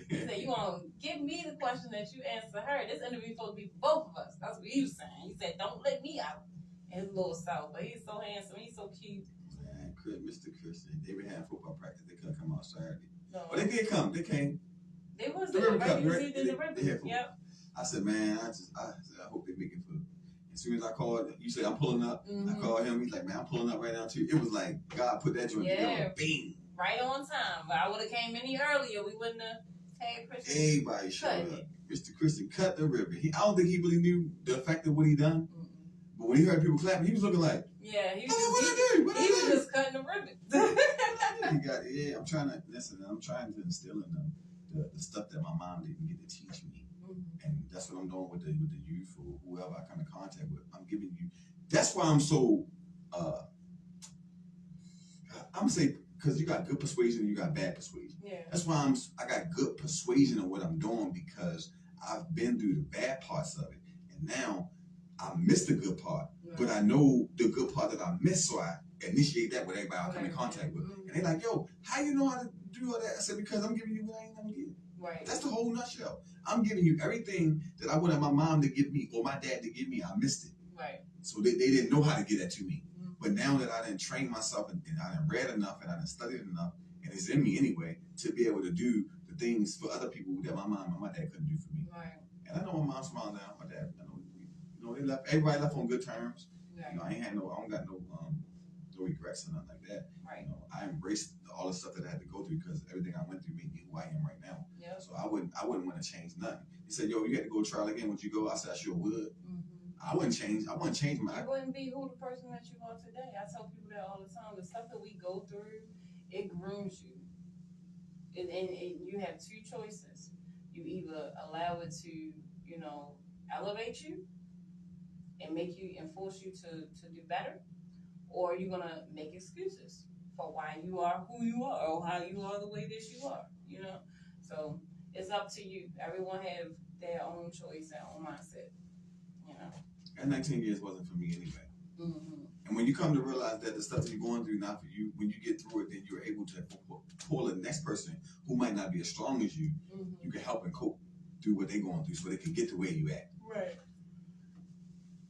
He said, you want to give me the question that you answer her. This interview supposed to be for both of us. That's what he was saying. He said, don't let me out. And his little self. But he's so handsome. He's so cute. Man, Mr. Christian, they were having football practice. They couldn't come out Saturday. No. But they did come. They came. They was the there, ribbon right? cut, You right? see the ribbon. Yep. I said, man, I hope they make it for. As soon as I called, you said I'm pulling up. I called him. He's like, man, I'm pulling up right now too. It was like God put that joint together. Bing. Right on time. But I would have came any earlier. We wouldn't have had Christian. Everybody showed up. Mr. Christian cut the ribbon. I don't think he really knew the effect of what he done. But when he heard people clapping, he was looking like, yeah, he was, what I do? He was just cutting the ribbon. I'm trying to listen. I'm trying to instill in them the stuff that my mom didn't get to teach me. And that's what I'm doing with the youth or whoever I come in contact with. I'm giving you. That's why I'm so. I'm saying because you got good persuasion and you got bad persuasion. Yeah. That's why I got good persuasion of what I'm doing because I've been through the bad parts of it, and now I missed the good part. Right. But I know the good part that I missed, so I initiate that with everybody I come in contact with. And they're like, "Yo, how you know how to do all that?" I said, "Because I'm giving you what I ain't never get." Right. That's the whole nutshell. I'm giving you everything that I wanted my mom to give me or my dad to give me. I missed it. Right. So they didn't know how to get that to me. But now that I done trained myself and I done read enough and I done studied enough, and it's in me anyway, to be able to do the things for other people that my mom and my dad couldn't do for me. Right. And I know my mom smiled down. My dad, they left. Everybody left on good terms. Right. I don't got no regrets or nothing like that. Right. I embraced all the stuff that I had to go through because everything I went through made me who I am right now. Yep. So I wouldn't want to change nothing. He said, "Yo, you had to go trial again. Would you go?" I said, "I sure would." I wouldn't change. I wouldn't change my. You wouldn't be who the person that you are today. I tell people that all the time. The stuff that we go through, it grooms you. And you have two choices. You either allow it to, elevate you and make you and force you to do better, or you're gonna make excuses for why you are who you are or how you are the way that you are. So it's up to you. Everyone have their own choice, their own mindset. That 19 years wasn't for me anyway. And when you come to realize that the stuff that you're going through not for you, when you get through it, then you're able to pull the next person who might not be as strong as you. You can help and cope through what they're going through so they can get to where you at. Right.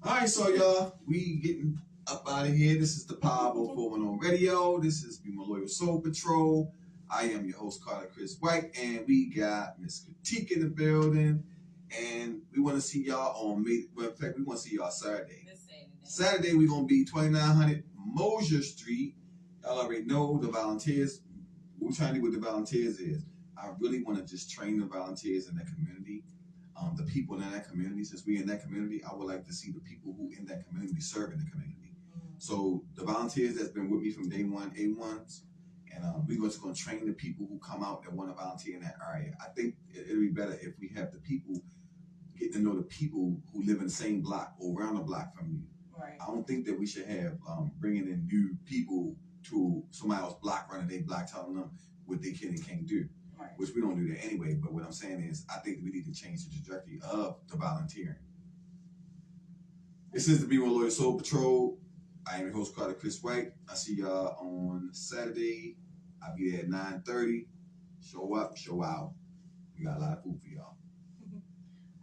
All right, so y'all, we getting up out of here. This is the Powerful 410 Radio. This is Be More Loyal Soul Patrol. I am your host, Carter Chris White, and we got Miss Critique in the building. And we want to see y'all on May. Well, in fact, we want to see y'all Saturday. Saturday, we're going to be 2900 Mosier Street. Y'all already know the volunteers. What we're trying to do with the volunteers is I really want to just train the volunteers in that community. The people in that community. Since we in that community, I would like to see the people who in that community serve in the community. So the volunteers that's been with me from day one, A1s, and we're just going to train the people who come out that want to volunteer in that area. I think it'll be better if we have the people get to know the people who live in the same block or around the block from you. Right. I don't think that we should have bringing in new people to somebody else's block, running their block, telling them what they can and can't do, which we don't do that anyway. But what I'm saying is I think we need to change the trajectory of the volunteering. This is the Be More Loyal Soul Patrol. I am your host, Carter Chris White. I see y'all on Saturday. I'll be there at 9:30. Show up, show out. We got a lot of food for y'all.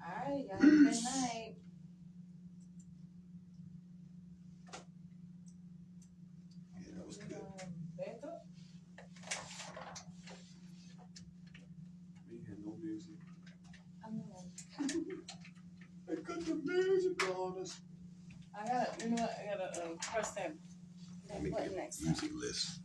All right, y'all have a good night. Yeah, that was good. Back up. We had no music. I know. They cut the music on us. I gotta press that button next time. Music list.